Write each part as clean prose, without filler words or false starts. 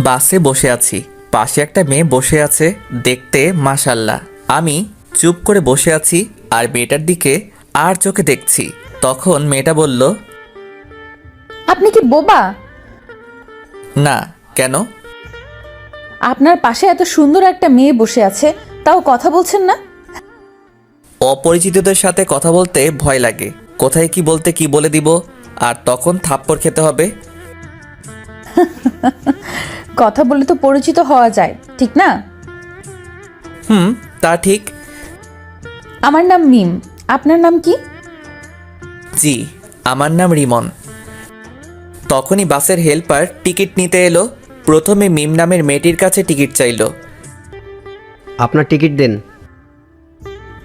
বাসে বসে আছি, পাশে একটা মেয়ে বসে আছে, দেখতে মাশাল্লাহ। আমি চুপ করে বসে আছি আর মেয়েটার দিকে আর চোখে দেখছি। তখন মেয়েটা বলল, আপনি কি বোবা? না। কেন? আপনার পাশে এত সুন্দর একটা মেয়ে বসে আছে, তাও কথা বলছেন না? অপরিচিতদের সাথে কথা বলতে ভয় লাগে, কোথায় কি বলতে কি বলে দিব, আর তখন থাপ্পড় খেতে হবে। কথা বলে তো পরিচিত হওয়া যায়, ঠিক না? হুম, তা ঠিক। আমার নাম মিম, আপনার নাম কি? জি, আমার নাম রিমন। তখনই বাসের হেল্পার টিকিট নিতে এলো। প্রথমে মিম নামের মেয়েটির কাছে টিকিট চাইলো। আপনার টিকিট দেন।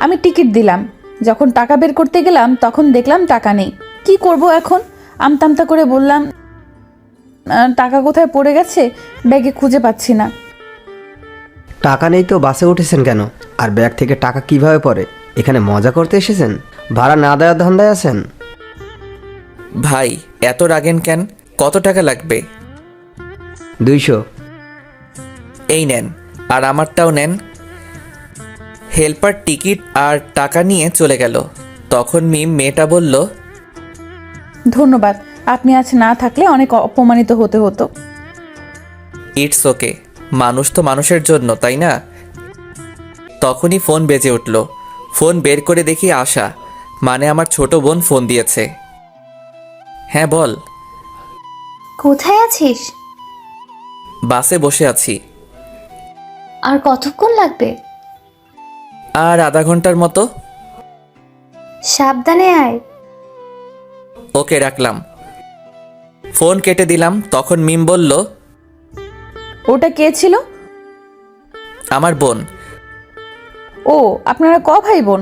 আমি টিকিট দিলাম। যখন টাকা বের করতে গেলাম তখন দেখলাম টাকা নেই। কি করব এখন? আমতামতা করে বললাম, টাকা কোথায় পড়ে গেছে, ব্যাগে খুঁজে পাচ্ছি না। টাকা নেই তো বাসে উঠেছেন কেন? আর ব্যাগ থেকে টাকা কিভাবে পড়ে? এখানে মজা করতে এসেছেন? ভাড়া না দেওয়ার ধান্দায় আছেন? ভাই, এত রাগেন কেন? কত টাকা লাগবে? 200। এই নেন, আর আমারটাও নেন। হেল্পার টিকিট আর টাকা নিয়ে চলে গেল। তখন মিম মেয়েটা বলল, ধন্যবাদ, আপনি আজ না থাকলে অনেক অপমানিত হতে হতো। ইটস ওকে, মানুষ তো মানুষের জন্য, তাই না? তখনই ফোন বেজে উঠল। ফোন বের করে দেখি আশা, মানে আমার ছোট বোন ফোন দিয়েছে। হ্যাঁ বল। কোথায় আছিস? বাসে বসে আছি। আর কতক্ষণ লাগবে? আর আধা ঘন্টার মতো। সাবধানে আয়। ওকে, রাখলাম। ফোন কেটে দিলাম। তখন মিম বলল, ওটা কে ছিল? আমার বোন। ও, আপনারা ক ভাই বোন?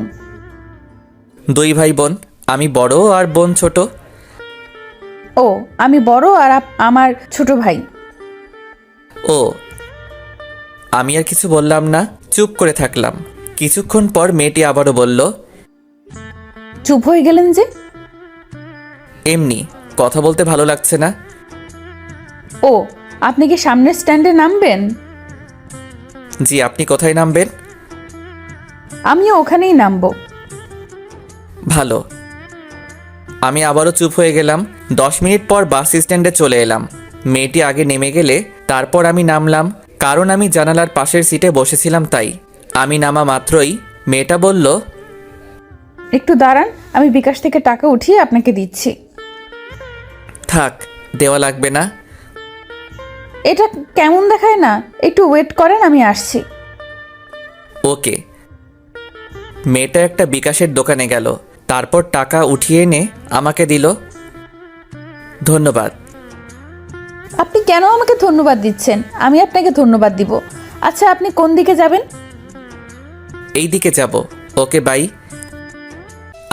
2 ভাই বোন, আমি বড় আর বোন ছোট। ও, আমি বড় আর আমার ছোট ভাই। ও। আমি আর কিছু বললাম না, চুপ করে থাকলাম। কিছুক্ষণ পর মেয়েটি আবারও বলল, চুপ হয়ে গেলেন যে? এমনি কথা বলতে ভালো লাগছে না। ও, আপনি কি সামনের স্ট্যান্ডে নামবেন? জি, আপনি কোথায় নামবেন? আমিও ওখানেই নামবো। ভালো। আমি আবারও চুপ হয়ে গেলাম। 10 মিনিট পর বাস স্ট্যান্ডে চলে এলাম। মেয়েটি আগে নেমে গেলে তারপর আমি নামলাম, কারণ আমি জানালার পাশের সিটে বসেছিলাম তাই। আমি নামা মাত্রই মেয়েটা বলল, একটু দাঁড়ান, আমি বিকাশ থেকে টাকা উঠিয়ে আপনাকে দিচ্ছি। থাক, দেওয়া লাগবে না। এটা কেমন দেখায় না? একটু ওয়েট করেন, আমি আসছি। ওকে। মেয়েটা একটা বিকাশের দোকানে গেল, তারপর টাকা উঠিয়ে এনে আমাকে দিল। ধন্যবাদ। আপনি কেন আমাকে ধন্যবাদ দিচ্ছেন? আমি আপনাকে ধন্যবাদ দিব। আচ্ছা, আপনি কোন দিকে যাবেন? এই দিকে যাব। ওকে, বাই।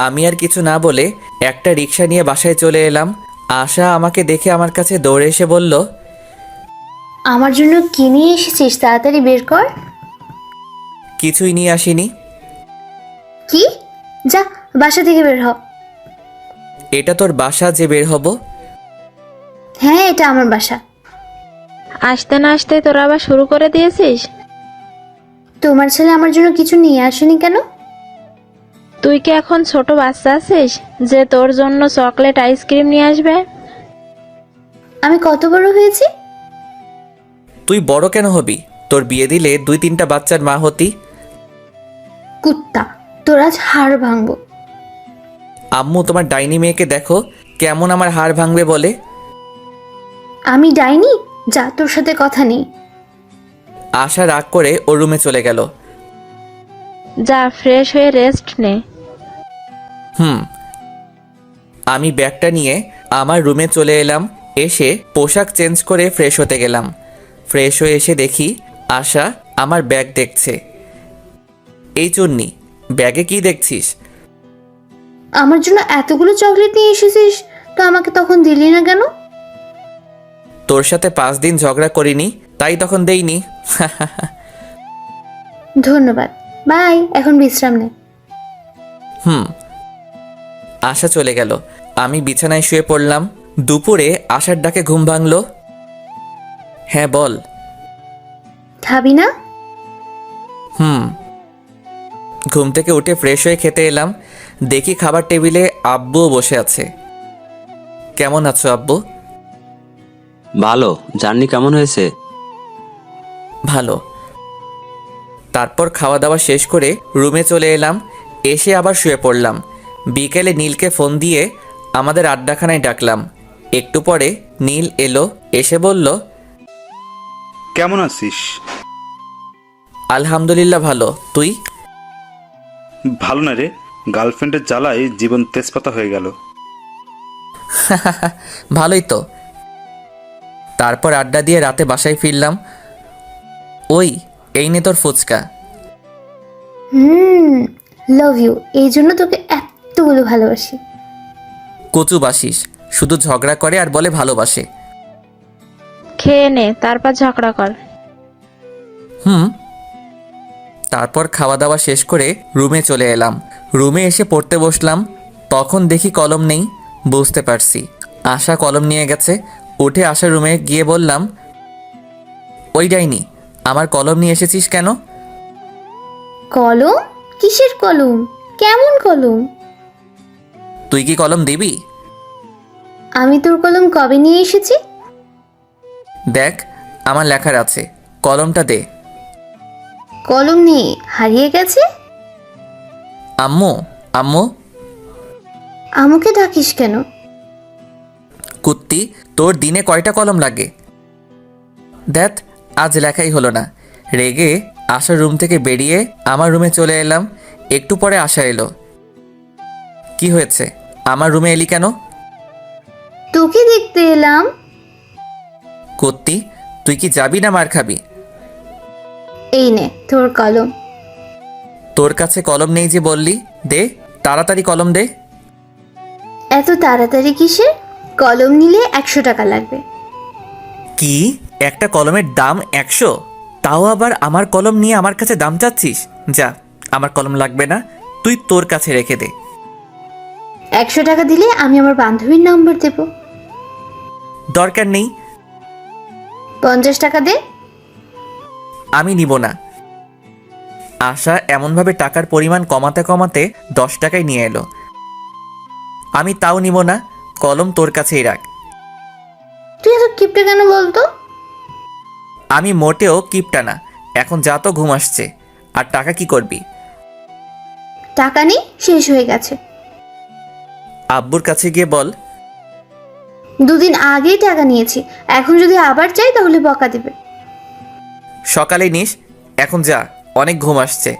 আমি আর কিছু না বলে একটা রিক্সা নিয়ে বাসায় চলে এলাম। আশা আমাকে দেখে আমার কাছে দৌড়ে এসে বলল, আমার জন্য কি নিয়ে এসেছিস তাড়াতাড়ি বের কর। কিছুই নিয়ে আসিনি। কি? যা, বাসা থেকে বের হ। এটা তোর বাসা যে বের হব? হ্যাঁ, এটা আমার বাসা। আসতে না আসতে তোরা আবার শুরু করে দিয়েছিস? তোমার ছেলে আমার জন্য কিছু নিয়ে আসেনি কেন? তুই কি এখন ছোট বাচ্চা আছিস যে তোর জন্য চকলেট আইসক্রিম নিয়ে আসবে? আমি কত বড় হয়েছি? তুই বড় কেন হবি? তোর বিয়ে দিলে 2-3টা বাচ্চার মা হতি। কুত্তা, তোর আজ হাড় ভাঙবো। আম্মু, তোমার ডাইনি মেয়েকে দেখো কেমন আমার হাড় ভাঙবে বলে। আমি ডাইনি? যা, তোর সাথে কথা নেই। আশা রাগ করে ওর রুমে চলে গেল। যা, ফ্রেশ হয়ে রেস্ট নে। আমি ব্যাগটা নিয়ে আমার রুমে চলে এলাম। এসে পোশাক চেঞ্জ করে ফ্রেশ হতে গেলাম। ফ্রেশ হয়ে এসে দেখি আশা আমার ব্যাগ দেখছে। এই চুন্নি, ব্যাগে কি দেখছিস? আমার জন্য এতগুলো চকলেট নিয়ে এসেছিস, তো আমাকে তখন দিলি না কেন? তোর সাথে 5 দিন ঝগড়া করিনি, তাই তখন দেইনি। ধন্যবাদ, বাই। এখন বিশ্রাম নে। আশা চলে গেল। আমি বিছানায় শুয়ে পড়লাম। দুপুরে আশার ডাকে ঘুম ভাঙল। হ্যাঁ বল। খাবি না? ঘুম থেকে উঠে ফ্রেশ হয়ে খেতে এলাম। দেখি খাবার টেবিলে আব্বুও বসে আছে। কেমন আছো আব্বু? ভালো। জার্নি কেমন হয়েছে? ভালো। তারপর খাওয়া দাওয়া শেষ করে রুমে চলে এলাম। এসে আবার শুয়ে পড়লাম। বিকেলে নীলকে ফোন দিয়ে আমাদের আড্ডাখানায় ডাকলাম। একটু পরে নীল এলো, এসে বলল, কেমন আছিস? আলহামদুলিল্লাহ ভালো। তুই? ভালো না রে, গার্লফ্রেন্ডের জ্বালায় জীবন তেজপাতা হয়ে গেল। ভালোই তো। তারপর আড্ডা দিয়ে রাতে বাসায় ফিরলাম। ওই এই নে তোর ফুচকা। Love you. এই জন্য তোকে এতগুলো ভালোবাসি। কচু বাসিস, শুধু ঝগড়া করে আর বলে ভালোবাসে। খেয়ে নে, তারপর ঝগড়া কর। তারপর খাওয়া দাওয়া শেষ করে রুমে চলে এলাম। রুমে এসে পড়তে বসলাম। তখন দেখি কলম নেই। বুঝতে পারছি আশা কলম নিয়ে গেছে। উঠে আশার রুমে গিয়ে বললাম, ওই ডাইনি, আমার কলম নিয়ে এসেছিস কেন? কলম? কিসের কলম? কেমন কলম? তুই কি কলম দিবি? আমি তোর কলম কবে নিয়ে এসেছি? দেখ আমার লেখার আছে, কলমটা দে। কলম নেই, হারিয়ে গেছে। আম্মু, আম্মু। আমাকে ডাকিস কেন? কুত্তি, তোর দিনে কয়টা কলম লাগে? দেখ আজ লেখাই হলো না। রেগে আশার রুম থেকে বেরিয়ে আমার রুমে চলে এলাম। একটু পরে আশা এলো। কি হয়েছে, আমার রুমে এলি কেন? তোকে দেখতে এলাম। কুত্তি, তুই কি যাবি না মার খাবি? এই নে তোর কলম। তোর কাছে কলম নেই যে বললি? দে তাড়াতাড়ি কলম দে। এত তাড়াতাড়ি কিসের? কলম নিলে 100 টাকা লাগবে। কি, একটা কলমের দাম 100? তাও আবার আমার কলম নিয়ে আমার কাছে দাম চাচ্ছিস? যা, আমার কলম লাগবে না, তুই তোর কাছে রেখে দে। 100 টাকা দিলে আমি আমার বান্ধবীর নম্বর দেব। দরকার নেই। 50 টাকা দে। আমি নিব না। আশা এমনভাবে টাকার পরিমাণ কমাতে কমাতে 10 টাকায় নিয়ে এলো। আমি তাও নিব না, কলম তোর কাছেই রাখ। তুই এত কিপটে কেন বলতো? আমি মোটেও কিপটা না। এখন যা তো ঘুম আসছে। আর টাকা কি করবি? টাকা নেই, শেষ হয়ে গেছে। আব্বুর কাছে গিয়ে বল। 2 দিন আগেই টাকা নিয়েছি, এখন যদি আবার চাই তাহলে বকা দিবে। সকালে নিস, এখন যা, অনেক ঘুম আসছে।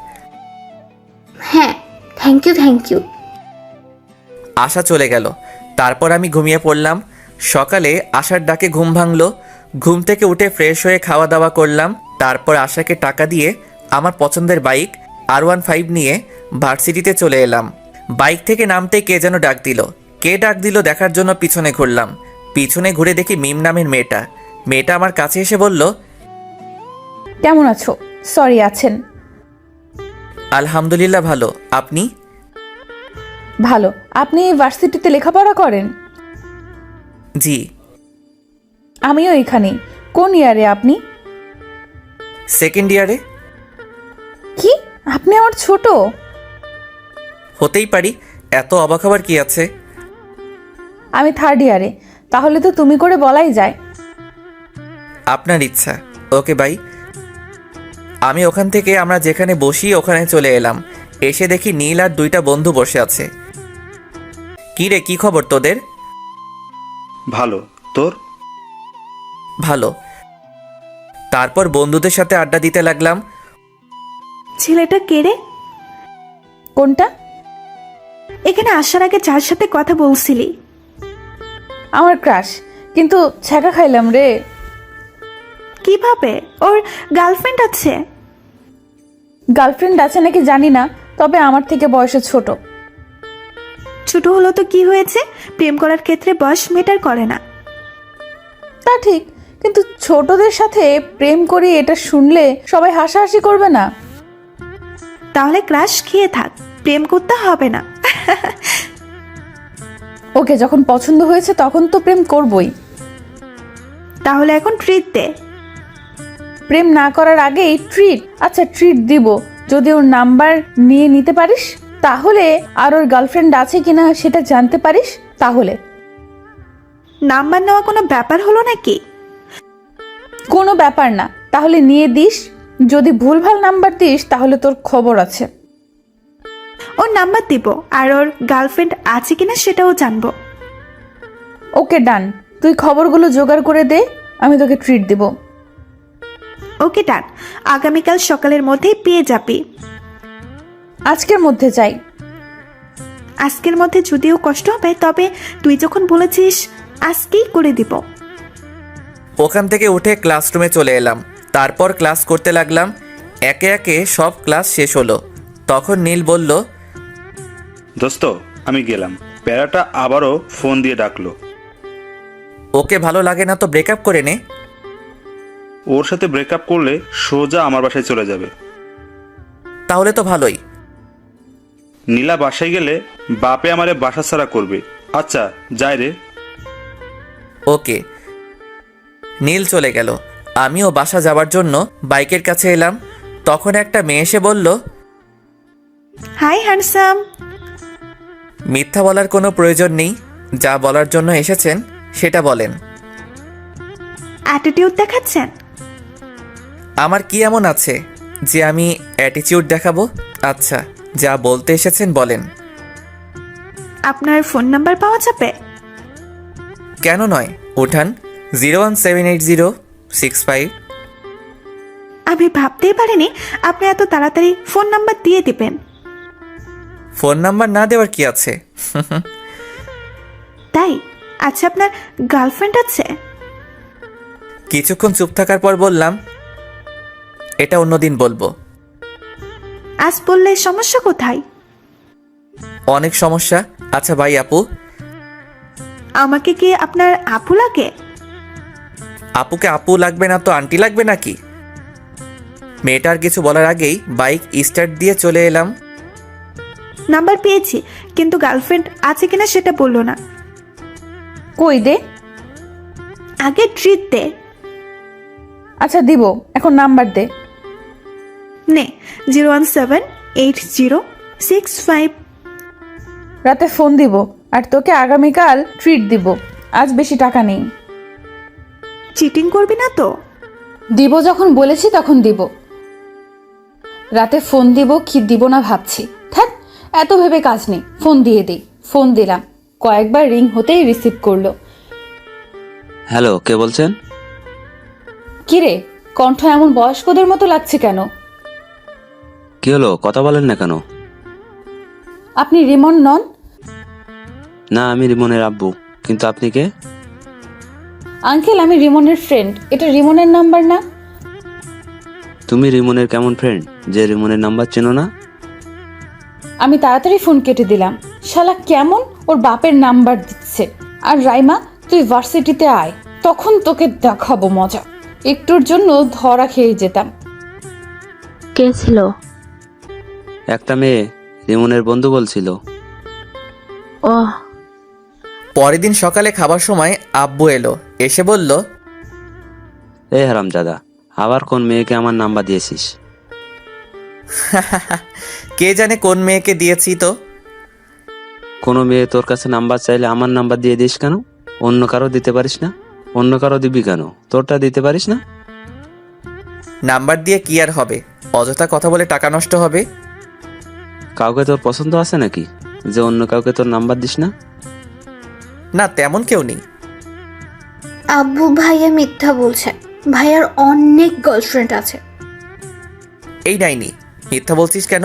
হ্যাঁ, থ্যাংক ইউ থ্যাংক ইউ। আশা চলে গেল। তারপর আমি ঘুমিয়ে পড়লাম। সকালে আশার ডাকে ঘুম ভাঙলো। ঘুম থেকে উঠে ফ্রেশ হয়ে খাওয়া দাওয়া করলাম। তারপর আশাকে টাকা দিয়ে আমার পছন্দের বাইক R15 নিয়ে ভার্সিটিতে চলে এলাম। বাইক থেকে নামতে কে যেন ডাক দিল। কে ডাক দিল দেখার জন্য পিছনে ঘুরলাম। পিছনে ঘুরে দেখি মিম নামের মেয়েটা। মেয়েটা আমার কাছে এসে বলল, কেমন আছো? সরি, আছেন? আলহামদুলিল্লাহ ভালো। আপনি? ভালো। আপনি এই ভার্সিটিতে লেখাপড়া করেন? জি। আমিও এখানেই। কোন ইয়ারে আপনি? সেকেন্ড ইয়ারে। কি, আপনি আমার ছোট? হতেই পারি, এত অবাক হবার কি আছে? আমি 3rd ইয়ারে। তাহলে তো তুমি করে বলাই যায়। আপনার ইচ্ছা। Okay bye. আমি ওখান থেকে আমরা যেখানে বসি ওখানে চলে এলাম। এসে দেখি নীল আর 2টা বন্ধু বসে আছে। কি রে, কি খবর তোদের? ভালো। তোর? ভালো। তারপর বন্ধুদের সাথে আড্ডা দিতে লাগলাম। ছেলেটা কে রে? কোনটা? এখানে আসার আগে যার সাথে কথা বলছিলি। আমার ক্রাশ, কিন্তু ছ্যাঁকা খাইলাম রে। কিভাবে? ওর গার্লফ্রেন্ড আছে? গার্লফ্রেন্ড আছে নাকি জানি না, তবে আমার থেকে বয়সে ছোট। ছোট হলো তো কি হয়েছে? প্রেম করার ক্ষেত্রে বয়স ম্যাটার করে না। তা ঠিক, কিন্তু ছোটদের সাথে প্রেম করি এটা শুনলে সবাই হাসাহাসি করবে না? তাহলে ক্রাশ খেয়ে থাক, প্রেম করতে হবে না। ওকে যখন পছন্দ হয়েছে তখন তো প্রেম করবই। তাহলে এখন ট্রিট দে। প্রেম না করার আগেই ট্রিট। আচ্ছা ট্রিট দিব যদি ওর নাম্বার নিয়ে নিতে পারিস, তাহলে আর ওর গার্লফ্রেন্ড আছে কিনা সেটা জানতে পারিস। তাহলে নাম্বার নেওয়া কোনো ব্যাপার হলো নাকি? কোনো ব্যাপার না, তাহলে নিয়ে দিস। যদি ভুলভাল নাম্বার দিস তাহলে তোর খবর আছে। ওর নাম্বার দিব, আর ওর গার্লফ্রেন্ড আছে কিনা সেটাও জানবো। ওকে ডান, তুই খবরগুলো জোগাড় করে দে, আমি তোকে ট্রিট দিব। ওকে ডান, আগামীকাল সকালের মধ্যেই পেয়ে যাবি। আজকের মধ্যে চাই। আজকের মধ্যে যদিও কষ্ট হবে, তবে তুই যখন বলেছিস আজকেই করে দিব। ওখান থেকে উঠে ক্লাসরুমে চলে এলাম। তারপর ক্লাস করতে লাগলাম। একে একে সব ক্লাস শেষ হলো। তখন নীল বলল, দোস্ত আমি গেলাম। প্যারাটা আবারও ফোন দিয়ে ডাকলো। ওকে ভালো লাগে না তো ব্রেকআপ করে নে। ওর সাথে ব্রেকআপ করলে সোজা আমার বাসায় চলে যাবে। তাহলে তো ভালোই। নীলা বাসায় গেলে বাপে আমারে বাসা ছাড়া করবে। আচ্ছা যাই রে। ওকে। নীল চলে গেল। আমিও বাসা যাওয়ার জন্য বাইকের কাছে এলাম। তখন একটা মেয়ে এসে বলল, হাই হ্যান্ডসাম। মিথ্যা বলার কোনো প্রয়োজন নেই, যা বলার জন্য এসেছেন সেটা বলেন। অ্যাটিটিউড দেখাচ্ছেন? আমার কি এমন আছে যে আমি অ্যাটিটিউড দেখাবো? আচ্ছা যা বলতে এসেছেন বলেন। আপনার ফোন নাম্বার পাওয়া যাবে? কেন নয়, উঠান। 0178065। আমি ভাবতেই পারিনি আপনি এত তাড়াতাড়ি ফোন নাম্বার দিয়ে দিবেন। ফোন নাম্বার না দেওয়ার কি আছে? তাই? আচ্ছা, আপনার গার্লফ্রেন্ড আছে? কিছুক্ষণ চুপ থাকার পর বললাম, এটা অন্যদিন বলবো। আজ বললে সমস্যা কোথায়? অনেক সমস্যা। আচ্ছা ভাই আপু। আমাকে কি আপনার আপু লাগে? আপুকে আপু লাগবে না তো আন্টি লাগবে নাকি? মেয়েটার কিছু বলার আগেই বাইক স্টার্ট দিয়ে চলে এলাম। নাম্বার পেয়েছি, কিন্তু গার্লফ্রেন্ড আছে কিনা সেটা বললো না। কই দে। আগে ট্রিট দে। আচ্ছা দিব, এখন নাম্বার দে। নে, 0178065। রাতে ফোন দিব, আর তোকে আগামীকাল ট্রিট দিব। আজ বেশি টাকা নেই। চিটিং করবি না তো? দিব যখন বলেছি তখন দিব। রাতে ফোন দিব কি দিব না ভাবছি। থাক, এত ভেবে কাজ নেই, ফোন দিয়ে দিই। ফোন দিলাম, কয়েকবার রিং হতেই রিসিভ করলো। হ্যালো, কে বলছেন? কিরে, কণ্ঠ এমন বয়স্কদের মতো লাগছে কেন? কি হলো, কথা বলেন না কেন? আপনি রিমন নন? না, আমি রিমনের আব্বু। কিন্তু আপনি কে? আঙ্কেল, আমি রিমনের ফ্রেন্ড। এটা রিমনের নাম্বার না? তুমি রিমনের কেমন ফ্রেন্ড যে রিমনের নাম্বার চেনো না? আমি তাড়াতাড়ি ফোন কেটে দিলাম। শালা কেমন ওর বাপের নাম্বার দিচ্ছে। আর রাইমা, তুই ভার্সিটিতে আয়, তখন তোকে দেখাবো মজা। একটুর জন্য ধরা খেয়ে যেতাম। কে ছিল? একটা মেয়ে, রিমনের বন্ধু বলছিল। ও, পরের দিন সকালে খাবার সময় আব্বু এলো। এসে বলল, এই হারামজাদা, আবার কোন মেয়েকে আমার নাম্বার দিয়েছিস? কে জানে কোন মেয়েকে দিয়েছি তো। কোনো মেয়ে তোর কাছে নাম্বার চাইলে আমার নাম্বার দিয়ে দিস কেন? অন্য কারো দিতে পারিস না? অন্য কারো দিবি কেন? তোরটা দিতে পারিস না? নাম্বার দিয়ে কি আর হবে? অযথা কথা বলে টাকা নষ্ট হবে। কাউকে তোর পছন্দ আছে নাকি যে অন্য কাউকে তোর নাম্বার দিস না? না, তেমন কেউ নেই। আব্বু ভাইয়া মিথ্যা বলছে। ভাইয়ার অনেক গার্লফ্রেন্ড আছে। এই নাইনি, মিথ্যা বলছিস কেন?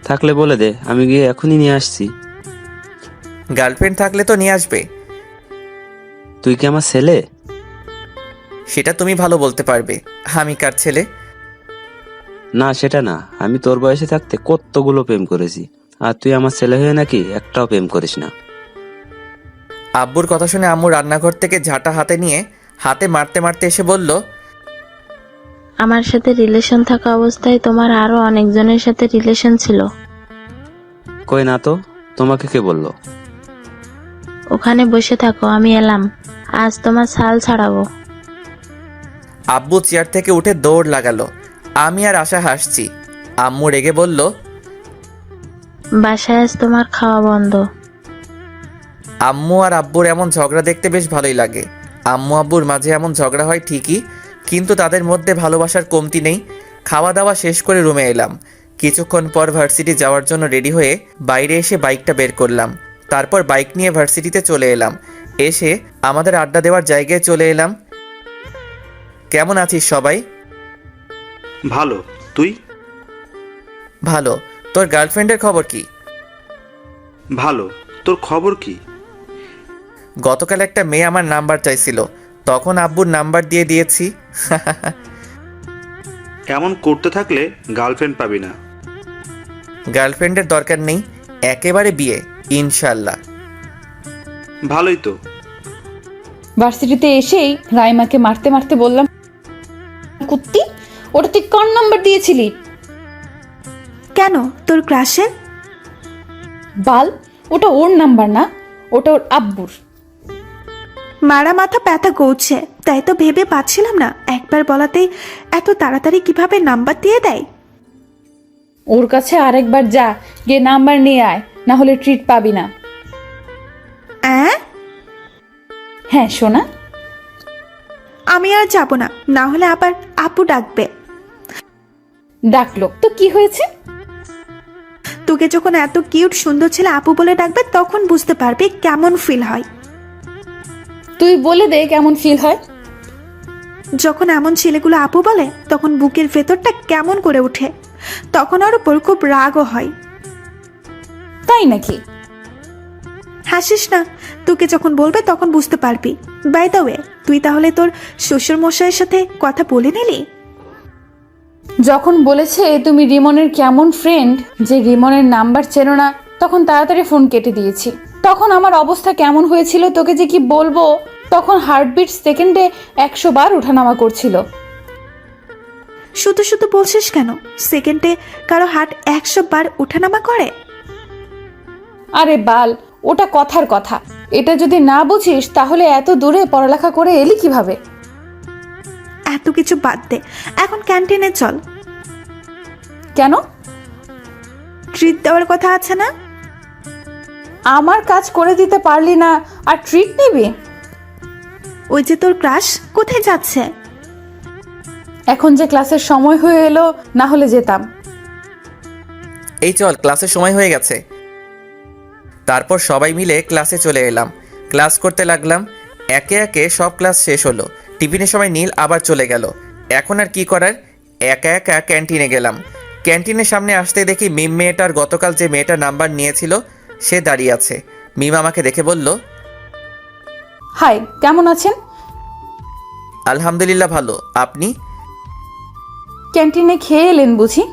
থাকলে বলে দে, আমি গিয়ে এখনই নিয়ে আসছি। গার্লফ্রেন্ড থাকলে তো নিয়ে আসবে। তুই কি আমার ছেলে? সেটা তুমি ভালো বলতে পারবে। আমি কার ছেলে? না, সেটা না। আমি তোর বয়সে থাকতে কতগুলো প্রেম করেছি, আর তুই আমার ছেলে হয়ে নাকি একটাও প্রেম করিস না। আব্বুর কথা শুনে আম্মু রান্নাঘর থেকে ঝাঁটা হাতে নিয়ে হাতে মারতে মারতে এসে বলল, আমার সাথে রিলেশন থাকা অবস্থায় তোমার আরো অনেকজনের সাথে রিলেশন ছিল। কই না তো, তোমাকে কে বললো? ওখানে বসে থাকো, আমি এলাম। আজ তোমার ছাল ছাড়াবো। আব্বু চেয়ার থেকে উঠে দৌড় লাগালো। আমি আর আশা হাসছি। আম্মু রেগে বলল, বাসায় আজ তোমার খাওয়া বন্ধ। আম্মু আর আব্বুর এমন ঝগড়া দেখতে বেশ ভালোই লাগে। আম্মু আব্বুর মাঝে এমন ঝগড়া হয় ঠিকই, কিন্তু তাদের মধ্যে ভালোবাসার কমতি নেই। খাওয়া দাওয়া শেষ করে রুমে এলাম। কিছুক্ষণ পর ভার্সিটি যাওয়ার জন্য রেডি হয়ে বাইরে এসে বাইকটা বের করলাম। তারপর বাইক নিয়ে ভার্সিটিতে চলে এলাম। এসে আমাদের আড্ডা দেওয়ার জায়গায় চলে এলাম। কেমন আছিস সবাই? ভালো, তুই? ভালো। তোর গার্লফ্রেন্ডের খবর কি? ভালো, তোর খবর কি? গতকাল একটা মেয়ে আমার নাম্বার চাইছিল, তখন আব্বুর নাম্বার দিয়ে দিয়েছি। এমন করতে থাকলে গার্লফ্রেন্ড পাবি না। গার্লফ্রেন্ডের দরকার নেই, একেবারে বিয়ে ইনশাল্লাহ। ভালোই তো। ভার্সিটিতে এসেই রাইমাকে মারতে মারতে বললাম, কুত্তি, ওটা তুই কোন নাম্বার দিয়েছিলি? কেন, তোর ক্রাশের? বাল, ওটা ওর নাম্বার না, ওটা ওর আব্বুর। মারা মাথা ব্যথা করছে, তাই তো ভেবে পাচ্ছিলাম না একবার বলাতেই এত তাড়াতাড়ি কিভাবে নাম্বার দিয়ে দেয়। ওর কাছে আরেকবার যা, গিয়ে নাম্বার নিয়ে আয়, না হলে ট্রিট পাবি না। হ্যাঁ সোনা। আমি আর যাব না, না হলে আবার আপু ডাকবে। ডাকলো তো কি হয়েছে? তোকে যখন এত কিউট সুন্দর ছেলে আপু বলে ডাকবে তখন বুঝতে পারবি কেমন ফিল হয়। তুই বলে দে কেমন ফিল হয়। যখন এমন ছেলেগুলো আপু বলে তখন বুকের ভেতরটা কেমন করে ওঠে, তখন ওর উপর খুব রাগও হয়। তাই নাকি? হাসিস না, তোকে যখন বলবে তখন বুঝতে পারবি। বাই দ্য ওয়ে, তুই তাহলে তোর শ্বশুর মশাইয়ের সাথে কথা বলে নিলি? যখন বলেছে তুমি রিমনের কেমন ফ্রেন্ড, যে রিমনের নাম্বার চেনো না, তখন তাড়াতাড়ি ফোন কেটে দিয়েছি। তখন আমার অবস্থা কেমন হয়েছিল তোকে যে কি বলবো। তখন হার্টবিট সেকেন্ডে 100 বার ওঠানামা করছিল। শুধু শুধু বলছিস কেন? সেকেন্ডে কারো হার্ট 100 বার ওঠানামা করে? আরে বাল, ওটা কথার কথা। এটা যদি না বুঝিস তাহলে এত দূরে পড়ালেখা করে এলি কিভাবে? এত কিছু বাদ দে, এখন ক্যান্টিনে চল। কেন? ট্রিট দেওয়ার কথা আছে না? আমার কাজ করে দিতে পারলি না আর ট্রিট নিবি? ওই যে তোর ক্রাশ কোথায় যাচ্ছে? এখন যে ক্লাসের সময় হয়ে এলো, না হলে যেতাম। এই চল, ক্লাসের সময় হয়ে গেছে। তারপর সবাই মিলে ক্লাসে চলে এলাম। ক্লাস করতে লাগলাম। একে একে সব ক্লাস শেষ হলো। টিফিনের সময় নীল আবার চলে গেল। এখন আর কি করার, একা একা ক্যান্টিনে গেলাম। ক্যান্টিনের সামনে আসতে দেখি মিম মেয়েটার গতকাল যে মেয়েটার নাম্বার নিয়েছিল সে দাঁড়িয়ে আছে। মিম আমাকে দেখে বলল, হাই, কেমন আছেন? আলহামদুলিল্লাহ ভালো, আপনি? ক্যান্টিনে খেয়ে এলেন বুঝি?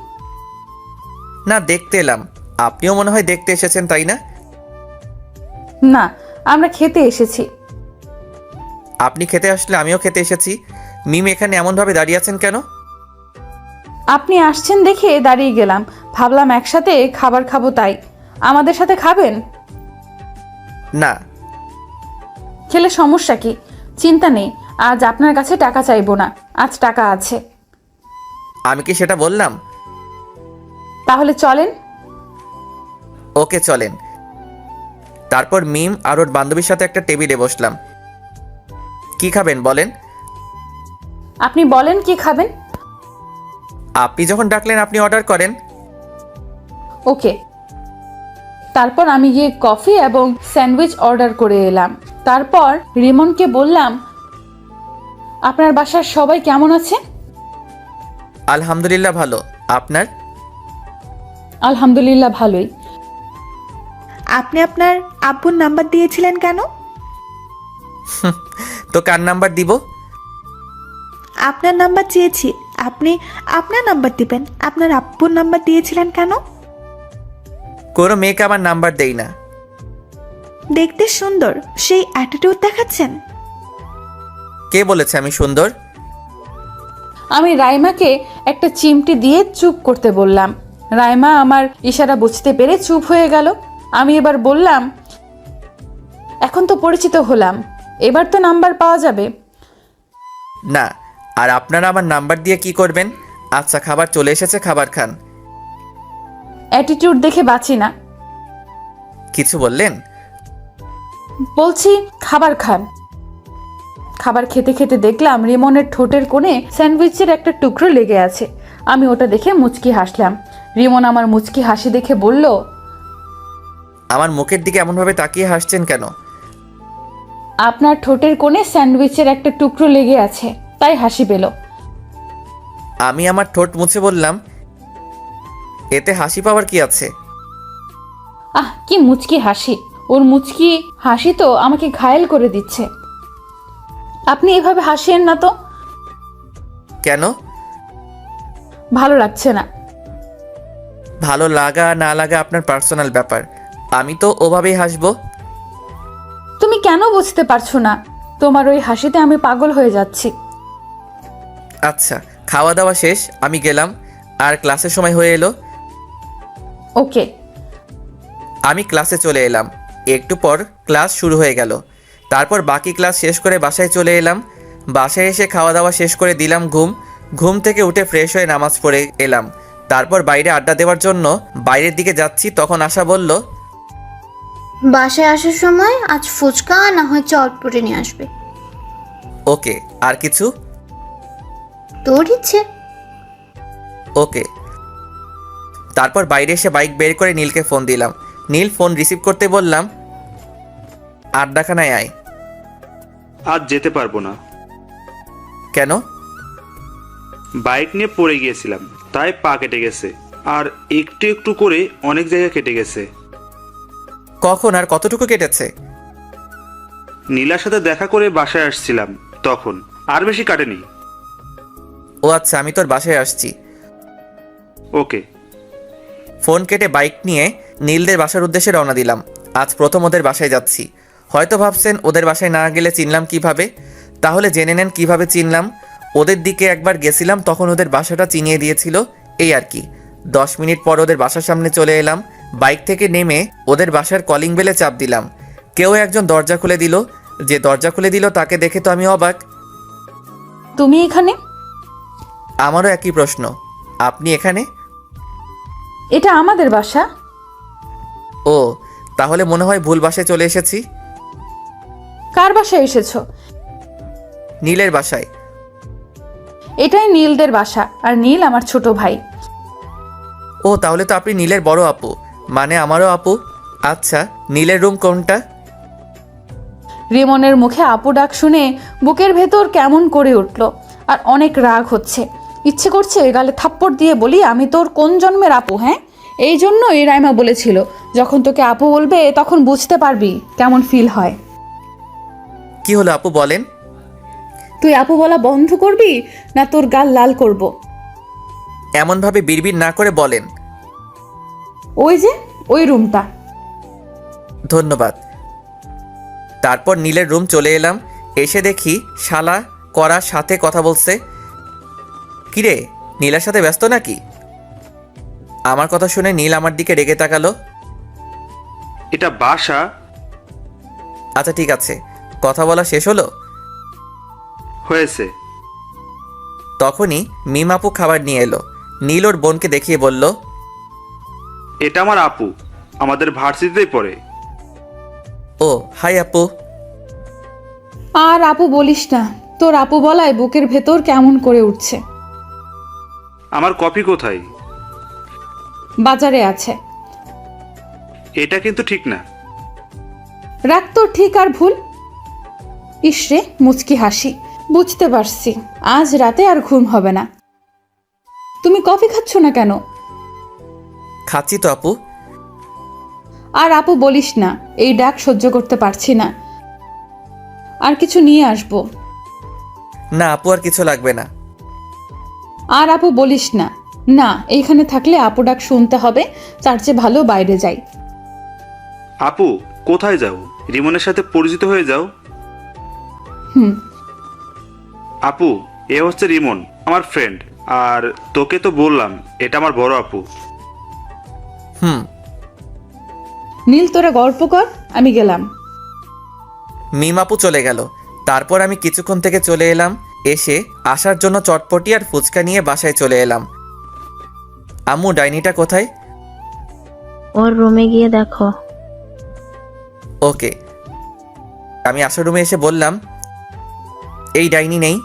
না, দেখতে এলাম। আপনিও মনে হয় দেখতে এসেছেন, তাই না? না, আমরা খেতে এসেছি। আপনি খেতে আসলে আমিও খেতে এসেছি। মিম এখানে এমনভাবে দাঁড়িয়ে আছেন কেন? আপনি আসছেন দেখে দাঁড়িয়ে গেলাম, ভাবলাম একসাথে খাবার খাবো তাই। আমাদের সাথে খাবেন? না। খেলে সমস্যা কি? চিন্তা নেই, আজ আপনার কাছে টাকা চাইবো না, আজ টাকা আছে। আমি কি সেটা বললাম? তাহলে চলেন। ওকে চলেন। তারপর মিম আর ওর বান্ধবীর সাথে একটা টেবিলে বসলাম। কি খাবেন বলেন? আপনি বলেন কি খাবেন? আপনি যখন ডাকলেন আপনি অর্ডার করেন। ওকে। তারপর আমি গিয়ে কফি এবং স্যান্ডউইচ অর্ডার করে এলাম। তারপর রিমনকে বললাম, আপনার বাসার সবাই কেমন আছে? আলহামদুলিল্লাহ ভালো, আপনার? আলহামদুলিল্লাহ ভালোই। আপনি আপনার আব্বুর নাম্বার দিয়েছিলেন কেন? তো কার নাম্বার দিব? আপনার নাম্বার চেয়েছি, আপনি আপনার নাম্বার দিবেন। আপনার আব্বুর নাম্বার দিয়েছিলেন কেন? কোনো মেয়েকে আমার নাম্বার দেই না। দেখতে সুন্দর, সেই অ্যাটিটিউড দেখাচ্ছেন। কে বলেছে আমি সুন্দর? আমি রাইমাকে একটা চিমটি দিয়ে চুপ করতে বললাম। রাইমা আমার ইশারা বুঝতে পেরে চুপ হয়ে গেল। আমি এবার বললাম, এখন তো পরিচিত হলাম, এবার তো নাম্বার পাওয়া যাবে। না, আর আপনারা আমার নাম্বার দিয়ে কি করবেন? আচ্ছা, খাবার চলে এসেছে, খাবার খান। অ্যাটিটিউড দেখে বাঁচি না। কিছু বললেন? বলছি খাবার খান। খাবার খেতে খেতে দেখলাম রিমনের ঠোঁটের কোণে স্যান্ডউইচের একটা টুকরো লেগে আছে। আমি ওটা দেখে মুচকি হাসলাম। রিমন আমার মুচকি হাসি দেখে বলল, আমার মুখের দিকে এমনভাবে তাকিয়ে হাসছেন কেন? আপনার ঠোঁটের কোণে স্যান্ডউইচের একটা টুকরো লেগে আছে, তাই হাসি পেল। আমি আমার ঠোঁট মুছে বললাম, এতে হাসি পাওয়ার কি আছে? আহ, কি মুচকি হাসি! ওর মুচকি হাসি তো আমাকে ঘায়েল করে দিচ্ছে। আপনি এভাবে হাসিয়েন না তো। কেন? ভালো লাগছে না। ভালো লাগা না লাগা আপনার পার্সোনাল ব্যাপার। আমি তো ওভাবেই হাসবো। তুমি কেন বুঝতে পারছো না? তোমার ওই হাসিতে আমি পাগল হয়ে যাচ্ছি। আচ্ছা, খাওয়া দাওয়া শেষ, আমি গেলাম। আর ক্লাসের সময় হয়ে এলো। ওকে। আমি ক্লাসে চলে এলাম। একটু পর ক্লাস শুরু হয়ে গেল। তারপর বাকি ক্লাস শেষ করে বাসায় চলে এলাম। বাসায় এসে খাওয়া দাওয়া শেষ করে দিলাম ঘুম। ঘুম থেকে উঠে ফ্রেশ হয়ে নামাজ পড়ে এলাম। তারপর বাইরে আড্ডা দেওয়ার জন্য বাইরের দিকে যাচ্ছি, তখন আশা বলল, বাসায় আসার সময় আজ ফুচকা না হয় চটপটি নিয়ে আসবে। ওকে। আর কিছু? তোর ইচ্ছে। ওকে। তারপর বাইরে এসে বাইক বের করে নীলকে ফোন দিলাম। নীল ফোন রিসিভ করতে বললাম, আড্ডাখানায় আয়। আজ যেতে পারবো না। কেন? বাইক নিয়ে পড়ে গিয়েছিলাম, তাই পা কেটে গেছে। আর একটু একটু করে অনেক জায়গা কেটে গেছে। কখন আর কতটুকু কেটেছে? নীলার সাথে দেখা করে বাসায় আসছিলাম তখন। আর বেশি কাটেনি। ও আচ্ছা, আমি তোর বাসায় আসছি। ওকে। ফোন কেটে বাইক নিয়ে নীলদের বাসার উদ্দেশ্যে রওনা দিলাম। আজ প্রথম ওদের বাসায় যাচ্ছি। হয়তো ভাবছেন ওদের বাসায় না গেলে চিনলাম কিভাবে? তাহলে জেনে নেন কিভাবে চিনলাম। ওদের দিকে একবার গেছিলাম, তখন ওদের বাসাটা চিনিয়ে দিয়েছিল, এই আর কি। 10 মিনিট পর ওদের বাসার সামনে চলে এলাম। বাইক থেকে নেমে ওদের বাসার কলিং বেলে চাপ দিলাম। কেউ একজন দরজা খুলে দিল। যে দরজা খুলে দিল তাকে দেখে তো আমি অবাক। তুমি এখানে? আমারও একই প্রশ্ন। আপনি এখানে? এটা আমাদের বাসা। ও, তাহলে মনে হয় ভুল বাসায় চলে এসেছি। কার বাসায় এসেছো? নীলের বাসায়। এটাই নীলদের বাসা, আর নীল আমার ছোট ভাই। ও, তাহলে তো আপনি নীলের বড় আপু, মানে আমারও আপু। আচ্ছা, নীলের রুম কোনটা? রিমনের মুখে আপু ডাক শুনে বুকের ভেতর কেমন করে উঠল, আর অনেক রাগ হচ্ছে। ইচ্ছে করছে গালে থাপ্পড় দিয়ে বলি, আমি তোর কোন জন্মের আপু? হ্যাঁ, এই জন্যই রাইমা বলেছিল, যখন তোকে আপু বলবে তখন বুঝতে পারবি কেমন ফিল হয়। কি হলো আপু, বলেন। তুই আপু বলা বন্ধ করবি না তোর গাল লাল করব? এমনভাবে বিড়বিড় না করে বলেন। ওই যে ওই রুমটা। ধন্যবাদ। তারপর নীলের রুম চলে এলাম। এসে দেখি শালা করার সাথে কথা বলছে। কিরে, নীলার সাথে ব্যস্ত নাকি? আমার কথা শুনে নীল আমার দিকে রেগে তাকালো। এটা বাসা। আচ্ছা ঠিক আছে, কথা বলা শেষ হলো? হয়েছে। তখনই মিম আপু খাবার নিয়ে এলো। নীল ওর বোনকে দেখিয়ে বলল, এটা আমার আপু, আমাদের ভার্সিটিতেই পড়ে। ও হাই আপু। আর আপু বলিস না, তোর আপু বলায় বুকের ভেতর কেমন করে উঠছে। আমার কপি কোথায়? বাজারে আছে। এটা কিন্তু ঠিক না। রাখ তোর ঠিক আর ভুল। ইসরে মুচকি হাসি। বুঝতে পারছি আজ রাতে আর ঘুম হবে না। তুমি কফি খাচ্ছ না কেন? খাচ্ছি তো আপু। আর আপু বলিস না, এই ডাক সহ্য করতে পারছি না। আর কিছু নিয়ে আসবো? না আপু, আর কিছু লাগবে না। আর আপু বলিস না। না, এইখানে থাকলে আপু ডাক শুনতে হবে, তার চেয়ে ভালো বাইরে যাই। আপু কোথায় যাও? রিমনের সাথে পরিচিত হয়ে যাও। হুম। আপু, এ হচ্ছে রিমন, আমার ফ্রেন্ড। আর তোকে তো বললাম এটা আমার বড় আপু। হুম। নীল তোরা গল্প কর, আমি গেলাম। মিম আপু চলে গেল। তারপর আমি কিছুক্ষণ থেকে চলে এলাম। এসে আসার জন্য চটপটি আর ফুচকা নিয়ে বাসায় চলে এলাম। আম্মু, ডাইনিটা কোথায়? ওর রুমে গিয়ে দেখো। ওকে। আমি আসার রুমে এসে বললাম, এই ডাইনি নেই।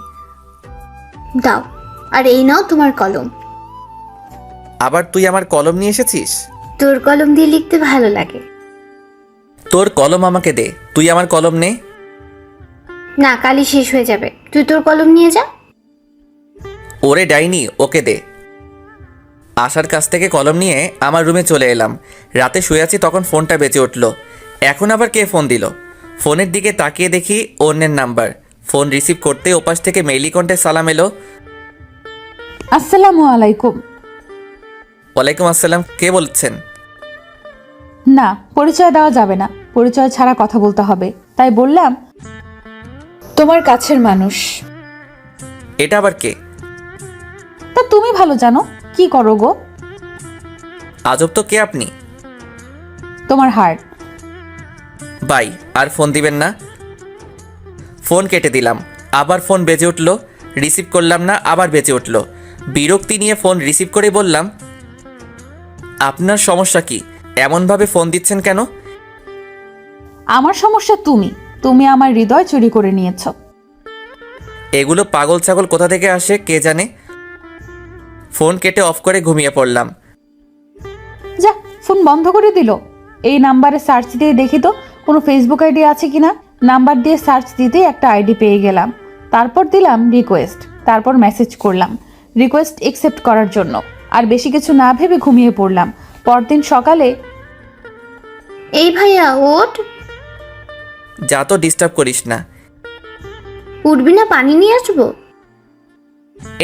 দাও, আর এই নাও তোমার কলম। আবার তুই আমার কলম নিয়ে এসেছিস? তোর কলম দিয়ে লিখতে ভালো লাগে। তোর কলম আমাকে দে, তুই আমার কলম নে। না, কালই শেষ হয়ে যাবে, তুই তোর কলম নিয়ে যা। ওরে ডাইনি, ওকে দে। আশার কাছ থেকে কলম নিয়ে আমার রুমে চলে এলাম। রাতে শুয়ে আছি, তখন ফোনটা বেজে উঠল। এখন আবার কে ফোন দিল? ফোনের দিকে তাকিয়ে দেখি অন্যের নাম্বার। ফোন রিসিভ করতে ওপাশ থেকে মেইলি কণ্ঠে সালাম এলো। আসসালামু আলাইকুম। ওয়ালাইকুম আসসালাম, কে বলছেন? না, পরিচয় দেওয়া যাবে না, পরিচয় ছাড়া কথা বলতে হবে, তাই বললাম তোমার কাছের মানুষ। এটা আবার কে? তা তুমি ভালো জানো, কি করো গো? আজব তো, কে আপনি? তোমার হার্ট। বাই, আর ফোন দিবেন না। ফোন কেটে দিলাম। আবার ফোন বেজে উঠল, রিসিভ করলাম না, আবার বেজে উঠল। বিরক্তি নিয়ে ফোন রিসিভ করে বললাম, আপনার সমস্যা কি? এমনভাবে ফোন দিচ্ছেন কেন? আমার সমস্যা তুমি, তুমি আমার হৃদয় চুরি করে নিয়েছো। এগুলো পাগল ছাগল কোথা থেকে আসে কে জানে। ফোন কেটে অফ করে ঘুমিয়ে পড়লাম। যা, ফোন বন্ধ করে দিল। এই নাম্বারে সার্চ দিয়ে দেখি তো কোনো ফেসবুক আইডি আছে কিনা। নাম্বার দিয়ে সার্চ দিতেই একটা আইডি পেয়ে গেলাম। তারপর দিলাম রিকোয়েস্ট, তারপর মেসেজ করলাম রিকোয়েস্ট একসেপ্ট করার জন্য। আর বেশি কিছু না ভেবে ঘুমিয়ে পড়লাম। পরদিন সকালে, এই ভাইয়া ওঠ। যা তো, ডিস্টার্ব করিস না। উঠবি না? পানি নিয়ে আসবো।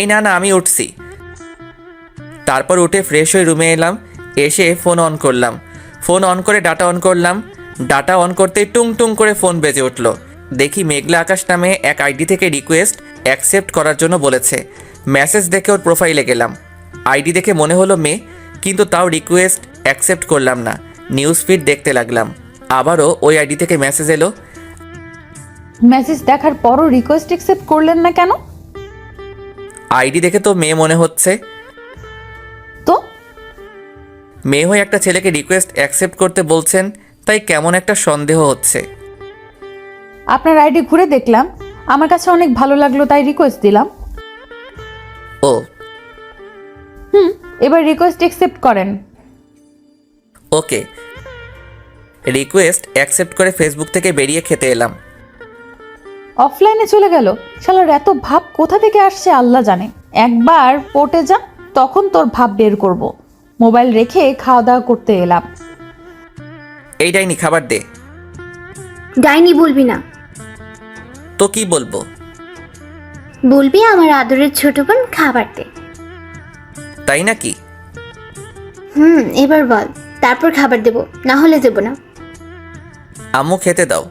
এই না না, আমি উঠছি। তারপর উঠে ফ্রেশ হয়ে রুমে এলাম। এসে ফোন অন করলাম। ফোন অন করে ডাটা অন করলাম। ডাটা অন করতেই টুং টুং করে ফোন বেজে উঠল। দেখি মেঘলা আকাশ নামে এক আইডি থেকে রিকোয়েস্ট অ্যাকসেপ্ট করার জন্য বলেছে। মেসেজ দেখে ওর প্রোফাইলে গেলাম। আইডি দেখে মনে হলো মেয়ে, কিন্তু তাও রিকোয়েস্ট অ্যাকসেপ্ট করলাম না। নিউজ ফিড দেখতে লাগলাম। আবারও ওই আইডি থেকে মেসেজ এলো। মেসেজ দেখার পরও রিকোয়েস্ট একসেপ্ট করলেন না কেন? আইডি দেখে তো মেয়ে মনে হচ্ছে। তো মেয়ে হয়ে একটা ছেলেকে রিকোয়েস্ট অ্যাকসেপ্ট করতে বলছেন, তাই কেমন একটা সন্দেহ হচ্ছে। আপনার আইডি ঘুরে দেখলাম, আমার কাছে অনেক ভালো লাগলো, তাই রিকোয়েস্ট দিলাম। ও, এবার রিকোয়েস্ট একসেপ্ট করেন। ওকে। রিকোয়েস্ট অ্যাকসেপ্ট করে ফেসবুক থেকে বেরিয়ে খেতে এলাম। অফলাইনে চলে গেল। শালার এত ভাব কোথা থেকে আসছে আল্লাহ জানে। একবার পটে যা, তখন তোর ভাব বের করব। মোবাইল রেখে খাওয়া দাওয়া করতে এলাম। এই ডাইনি, খাবার দে। ডাইনি বলবি না। তো কি বলবো? বলবি আমার আদরের ছোট বোন খাবার দে। তাই নাকি? এবার বল, তারপর খাবার দেব, না হলে দেব না। আম্মু, খেতে দাও।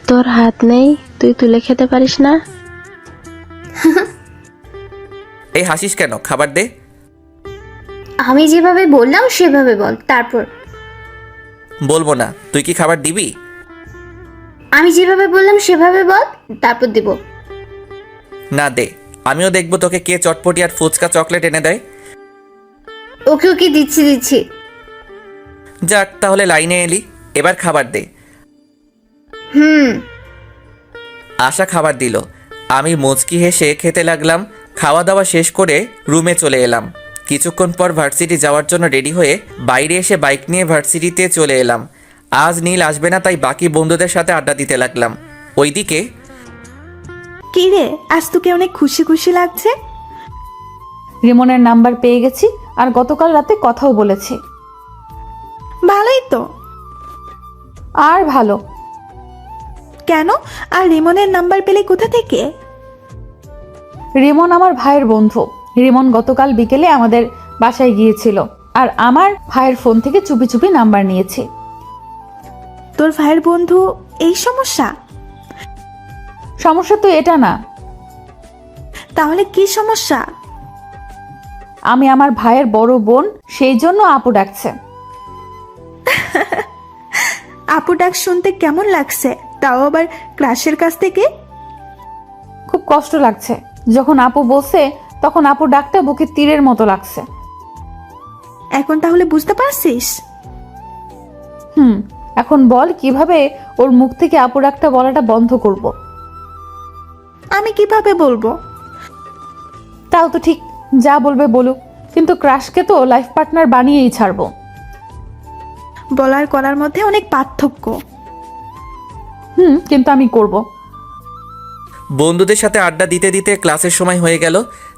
তোর হাত নেই, তুই তুলে খেতে পারিস না? এই হাসিস কেন? খাবার দে। আমি যেভাবে বললাম সেভাবে বল, তারপর। বলবো না। তুই কি খাবার দিবি? আমি যেভাবে বললাম সেভাবে বল, তারপর দেব। না, দে। আমিও দেখবো তোকে কে চটপটি আর ফুচকা চকলেট এনে দেয়। ওকে ওকে, দিচ্ছি। যাক, তাহলে লাইনে এলি। এবার খাবার দে। আশা খাবার দিল। আমি মুচকি হেসে খেতে লাগলাম। খাওয়া দাওয়া শেষ করে রুমে চলে এলাম। কিছুক্ষণ পর ভার্সিটি যাওয়ার জন্য রেডি হয়ে বাইরে এসে বাইক নিয়ে ভার্সিটিতে চলে এলাম। আজ নীল আসবে না, তাই বাকি বন্ধুদের সাথে আড্ডা দিতে লাগলাম। ওইদিকে, কি রে, আজ তোকে অনেক খুশি খুশি লাগছে। রিমনের নাম্বার পেয়ে গেছি, আর গতকাল রাতে কথাও বলেছি। ভালোই তো। আর ভালো কেন? আর রিমনের নাম্বার পেলে কোথা থেকে? রিমন আমার ভাইয়ের বন্ধু। রিমন গতকাল বিকেলে আমাদের বাসায় গিয়েছিল, আর আমার ভাইয়ের ফোন থেকে চুপি চুপি নাম্বার নিয়েছি। তোর ভাইয়ের বন্ধু এই সমস্যা? সমস্যা তো এটা না। তাহলে কি সমস্যা? আমি আমার ভাইয়ের বড় বোন, সেই জন্য আপু ডাকছে। আপু ডাক শুনতে কেমন লাগছে? তাও আবার ক্লাসের কাছ থেকে। খুব কষ্ট লাগছে। যখন আপু বলছে তখন আপু ডাকটা বুকে তীরের মতো লাগছে। এখন তাহলে বুঝতে পারছিস? এখন বল কিভাবে ওর মুখ থেকে আপু ডাকটা বলাটা বন্ধ করব। আমি কিভাবে বলবো? তাও তো ঠিক, যা বলবে বলুক, কিন্তু ক্রাশকে তো লাইফ পার্টনার বানিয়েই ছাড়বো। বলার করার মধ্যে অনেক পার্থক্য। কিন্তু আমি করব। বন্ধুদের সাথে আড্ডা দিতে দিতে ক্লাসের সময় হয়ে গেল,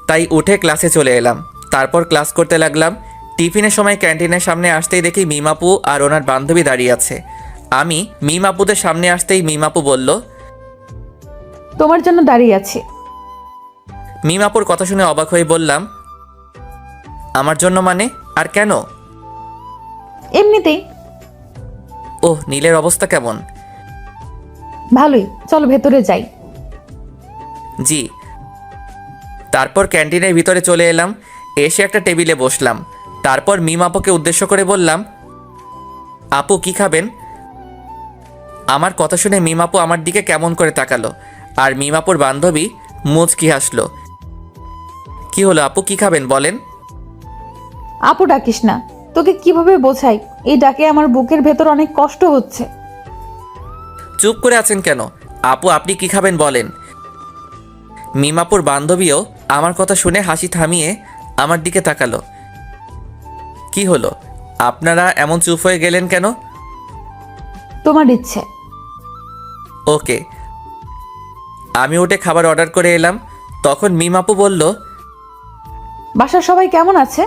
তাই উঠে ক্লাসে চলে এলাম। তারপর ক্লাস করতে লাগলাম। টিফিনের সময় ক্যান্টিনের সামনে আসতেই দেখি মিমাপু আর ওনার বান্ধবী দাঁড়িয়ে আছে। আমি মিমাপুদের সামনে আসতেই মিমাপু বলল, তোমার জন্য দাঁড়িয়ে আছি। মিমাপুর কথা শুনে অবাক হয়ে বললাম, আমার জন্য মানে? আর কেন? এমনিতেই। ওহ, নীলের অবস্থা কেমন? ভালোই, চলো ভেতরে যাই। জি। তারপর ক্যান্টিনের ভিতরে চলে এলাম। এসে একটা টেবিলে বসলাম। তারপর মিমাপুকে উদ্দেশ্য করে বললাম, আপু কি খাবেন? আমার কথা শুনে মিমাপু আমার দিকে কেমন করে তাকালো, আর মিমাপুর বান্ধবী মুচকি হাসলো। কি হলো আপু, কি খাবেন বলেন? আপু ডাকিস না, তোকে কিভাবে বোঝাই? এই ডাকে আমার বুকের ভেতর অনেক কষ্ট হচ্ছে। চুপ করে আছেন কেন? আপু আপনি কি খাবেন বলেন? মিমাপুর বান্ধবীও আমার কথা শুনে হাসি থামিয়ে আমার দিকে তাকালো। কি হলো, আপনারা এমন চুপ হয়ে গেলেন কেন? তোমার ইচ্ছে। ওকে। আমি উঠে খাবার অর্ডার করে এলাম। তখন মিমাপু বলল, বাসার সবাই কেমন আছে?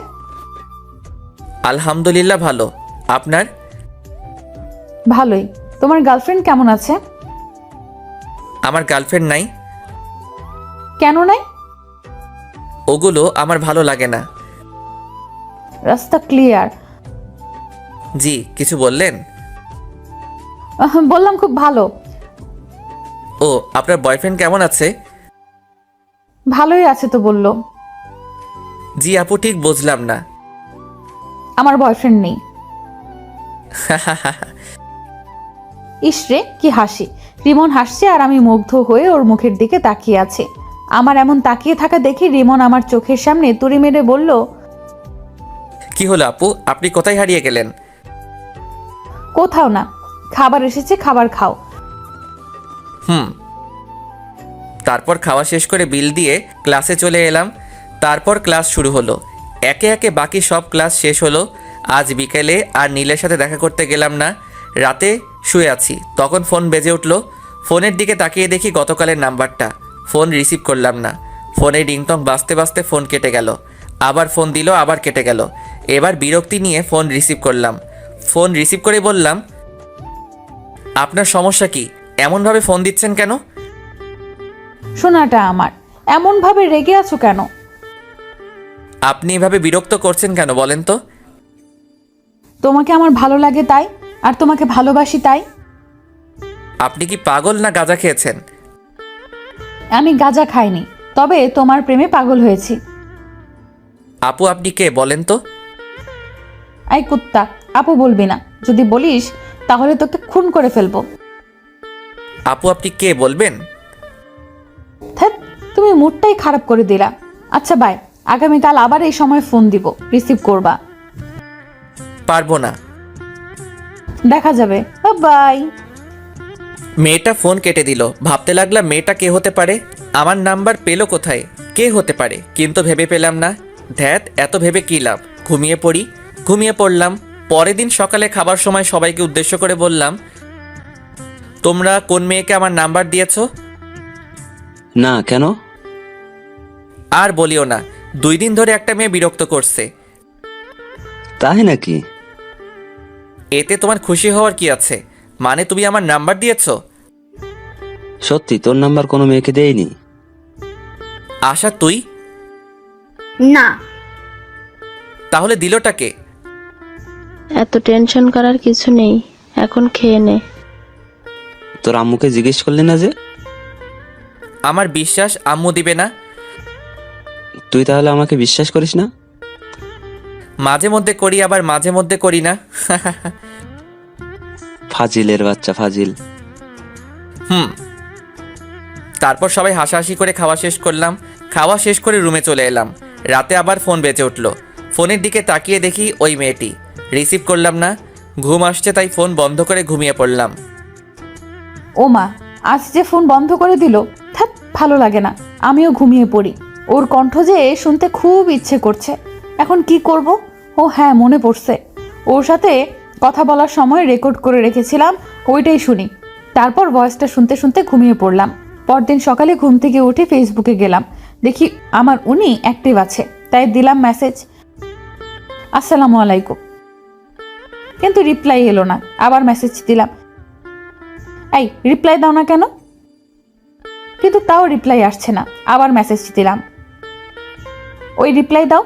আলহামদুলিল্লাহ ভালো। আপনার? ভালোই। তোমার গার্লফ্রেন্ড কেমন আছে? আমার গার্লফ্রেন্ড নাই। কেন নাই? ওগুলো আমার ভালো লাগে না। রাস্তা ক্লিয়ার। জি, কিছু বললেন? বললাম খুব ভালো। ও, আপনার বয়ফ্রেন্ড কেমন আছে? ভালোই আছে তো বললো। জি আপু, ঠিক বুঝলাম না। আমার বয়ফ্রেন্ড নেই। ইসরে কি হাসি! রিমন হাসছে আর আমি মুগ্ধ হয়ে ওর মুখের দিকে তাকিয়ে আছি। আমার এমন তাকিয়ে থাকা দেখে রিমন আমার চোখের সামনে তুড়ি মেরে বলল, কি হলো আপু, আপনি কোথায় হারিয়ে গেলেন? কোথাও না, খাবার এসেছে, খাবার খাও। তারপর খাওয়া শেষ করে বিল দিয়ে ক্লাসে চলে এলাম। তারপর ক্লাস শুরু হলো। একে একে বাকি সব ক্লাস শেষ হলো। আজ বিকেলে আর নীলের সাথে দেখা করতে গেলাম না। রাতে শুয়ে আছি, তখন ফোন বেজে উঠল। ফোনের দিকে তাকিয়ে দেখি গতকালের নাম্বারটা। ফোন রিসিভ করলাম না। ফোনে রিংটং বাজতে বাজতে ফোন কেটে গেল। আবার ফোন দিল, আবার কেটে গেল। এবার বিরক্তি নিয়ে ফোন রিসিভ করলাম। ফোন রিসিভ করে বললাম, আপনার সমস্যা কি? এমনভাবে ফোন দিচ্ছেন কেন? সোনাটা আমার, এমন ভাবে রেগে আছো কেন? আপনি এভাবে বিরক্ত করছেন কেন বলেন তো? তোমাকে আমার ভালো লাগে তাই, আর তোমাকে ভালোবাসি তাই। আপনি কি পাগল না গাঁজা খেয়েছেন? আমি গাঁজা খাইনি, তবে তোমার প্রেমে পাগল হয়েছি। আপু আপনি কে বলেন তো? আই কুত্তা, আপু বলবি না। যদি বলিস তাহলে তোকে খুন করে ফেলবো। আপু আপনি কে বলবেন? ধ্যাৎ, তুমি মুডটাই খারাপ করে দিলা। আচ্ছা বাই, আগামীকাল আবার এই সময় ফোন দিব, রিসিভ করবা। পারবো না। দেখা যাবে। বাই। মেয়েটা ফোন কেটে দিল। ভাবতে লাগলাম মেয়েটা কে হতে পারে, আমার নাম্বার পেলো কোথায়, কে হতে পারে, কিন্তু ভেবে পেলাম না। ধ্যাত, এত ভেবে কী লাভ, ঘুমিয়ে পড়ি। ঘুমিয়ে পড়লাম। পরের দিন সকালে খাবার সময় সবাইকে উদ্দেশ্য করে বললাম, তোমরা কোন মেয়েকে আমার নাম্বার দিয়েছো? না, কেন? আর বলিও না, 2 দিন ধরে একটা মেয়ে বিরক্ত করছে। তাই নাকি? এতে তোমার খুশি হওয়ার কি আছে? মানে তুমি আমার নাম্বার দিয়েছো? সত্যি তোর নাম্বার কোনো মেয়েকে দেয়নি? আশা তুই? না। তাহলে দিলটাকে? এত টেনশন করার কিছু নেই, এখন খেয়ে নে। তোর আম্মুকে জিজ্ঞেস করলি না যে? আমার বিশ্বাস আম্মু দিবে না। তুই তাহলে আমাকে বিশ্বাস করিস না? মাঝে মধ্যে করি, আবার মাঝে মধ্যে করি না। ফাজিলের বাচ্চা, ফাজিল। তারপর সবাই হাসাহাসি করে খাওয়া শেষ করলাম। খাওয়া শেষ করে রুমে চলে এলাম। রাতে আবার ফোন বেজে উঠলো। ফোনের দিকে তাকিয়ে দেখি ওই মেয়েটি। রিসিভ করলাম না, ঘুম আসছে তাই ফোন বন্ধ করে ঘুমিয়ে পড়লাম। ও মা, আজ যে ফোন বন্ধ করে দিল। থাক, ভালো লাগে না, আমিও ঘুমিয়ে পড়ি। ওর কণ্ঠ যে শুনতে খুব ইচ্ছে করছে, এখন কি করব? ও হ্যাঁ, মনে পড়ছে, ওর সাথে কথা বলার সময় রেকর্ড করে রেখেছিলাম, ওইটাই শুনি। তারপর ভয়েসটা শুনতে শুনতে ঘুমিয়ে পড়লাম। পরদিন সকালে ঘুম থেকে উঠে ফেসবুকে গেলাম, দেখি আমার উনি অ্যাক্টিভ আছে, তাই দিলাম মেসেজ, আসসালামু আলাইকুম। কিন্তু রিপ্লাই এলো না। আবার মেসেজ দিলাম, এই রিপ্লাই দাও না কেন? কিন্তু তাও রিপ্লাই আসছে না। আবার মেসেজ দিলাম, ওই রিপ্লাই দাও।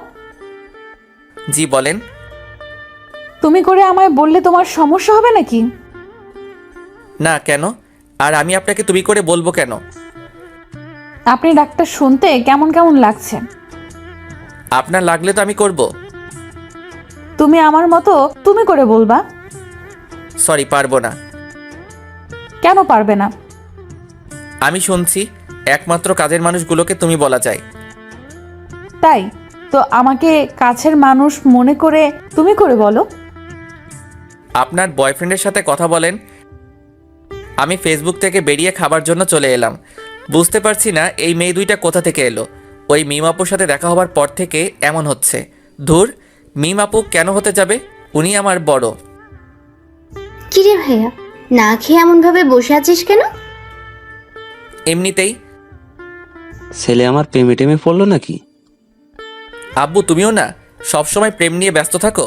জি বলেন। তুমি করে আমায় বললে তোমার সমস্যা হবে নাকি? না, কেন? আর আমি আপনাকে তুমি করে বলবো কেন? আপনি ডাক্তার শুনতে কেমন কেমন লাগছে। আপনার লাগলে তো আমি করব। তুমি আমার মতো তুমি করে বলবা। সরি, পারবো না। কেন পারবে না? আমি শুনছি একমাত্র কাজের মানুষগুলোকে তুমি বলা যায়। তাই তো আমাকে কাছের মানুষ মনে করে তুমি করে বলো। আপনার বয়ফ্রেন্ডের সাথে কথা বলেন। আমি ফেসবুক থেকে বেরিয়ে খাবার জন্য চলে এলাম। বুঝতে পারছি না এই মেয়ে দুইটা কোথা থেকে এলো। ওই মিম আপুর সাথে দেখা হবার পর থেকে এমন হচ্ছে। ধুর, মিম আপু কেন হতে যাবে? উনি আমার বড়। কিরে ভাইয়া, না খেয়ে এমন ভাবে বসে আছিস কেন? এমনিতেই। ছেলে আমার প্রেমে টেমে পড়লো নাকি? আব্বু তুমিও না সবসময় প্রেম নিয়ে ব্যস্ত থাকো।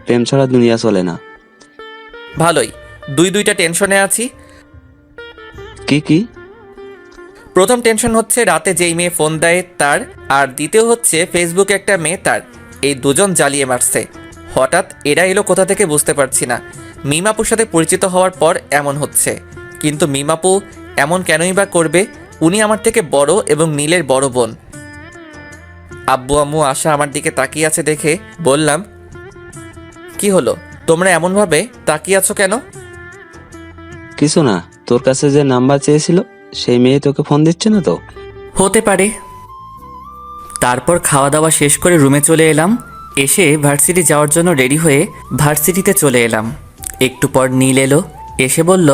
প্রেম ছাড়া দুনিয়া চলে না। ভালোই, দুইটা টেনশনে আছি। কি কি? প্রথম টেনশন হচ্ছে রাতে যেই মেয়ে ফোন দেয় তার, আর দ্বিতীয় হচ্ছে ফেসবুকে একটা মেয়ে তার। এই দুজন জ্বালিয়ে মারছে। হঠাৎ এরা এলো কোথা থেকে বুঝতে পারছি না। মিমাপুর সাথে পরিচিত হওয়ার পর এমন হচ্ছে, কিন্তু মিমাপু এমন কেনই বা করবে? উনি আমার থেকে বড় এবং নীলের বড় বোন। আব্বু আম্মু আশা আমার দিকে তাকিয়ে আছে দেখে বললাম, কি হলো, তোমরা এমনভাবে তাকিয়ে আছো কেন? কিছু না, তোর কাছে যে নাম্বার চেয়েছিল সেই মেয়ে তোকে ফোন দিচ্ছে না তো? হতে পারে। তারপর খাওয়া দাওয়া শেষ করে রুমে চলে এলাম। এসে ভার্সিটি যাওয়ার জন্য রেডি হয়ে ভার্সিটিতে চলে এলাম। একটু পর নীল এলো, এসে বলল,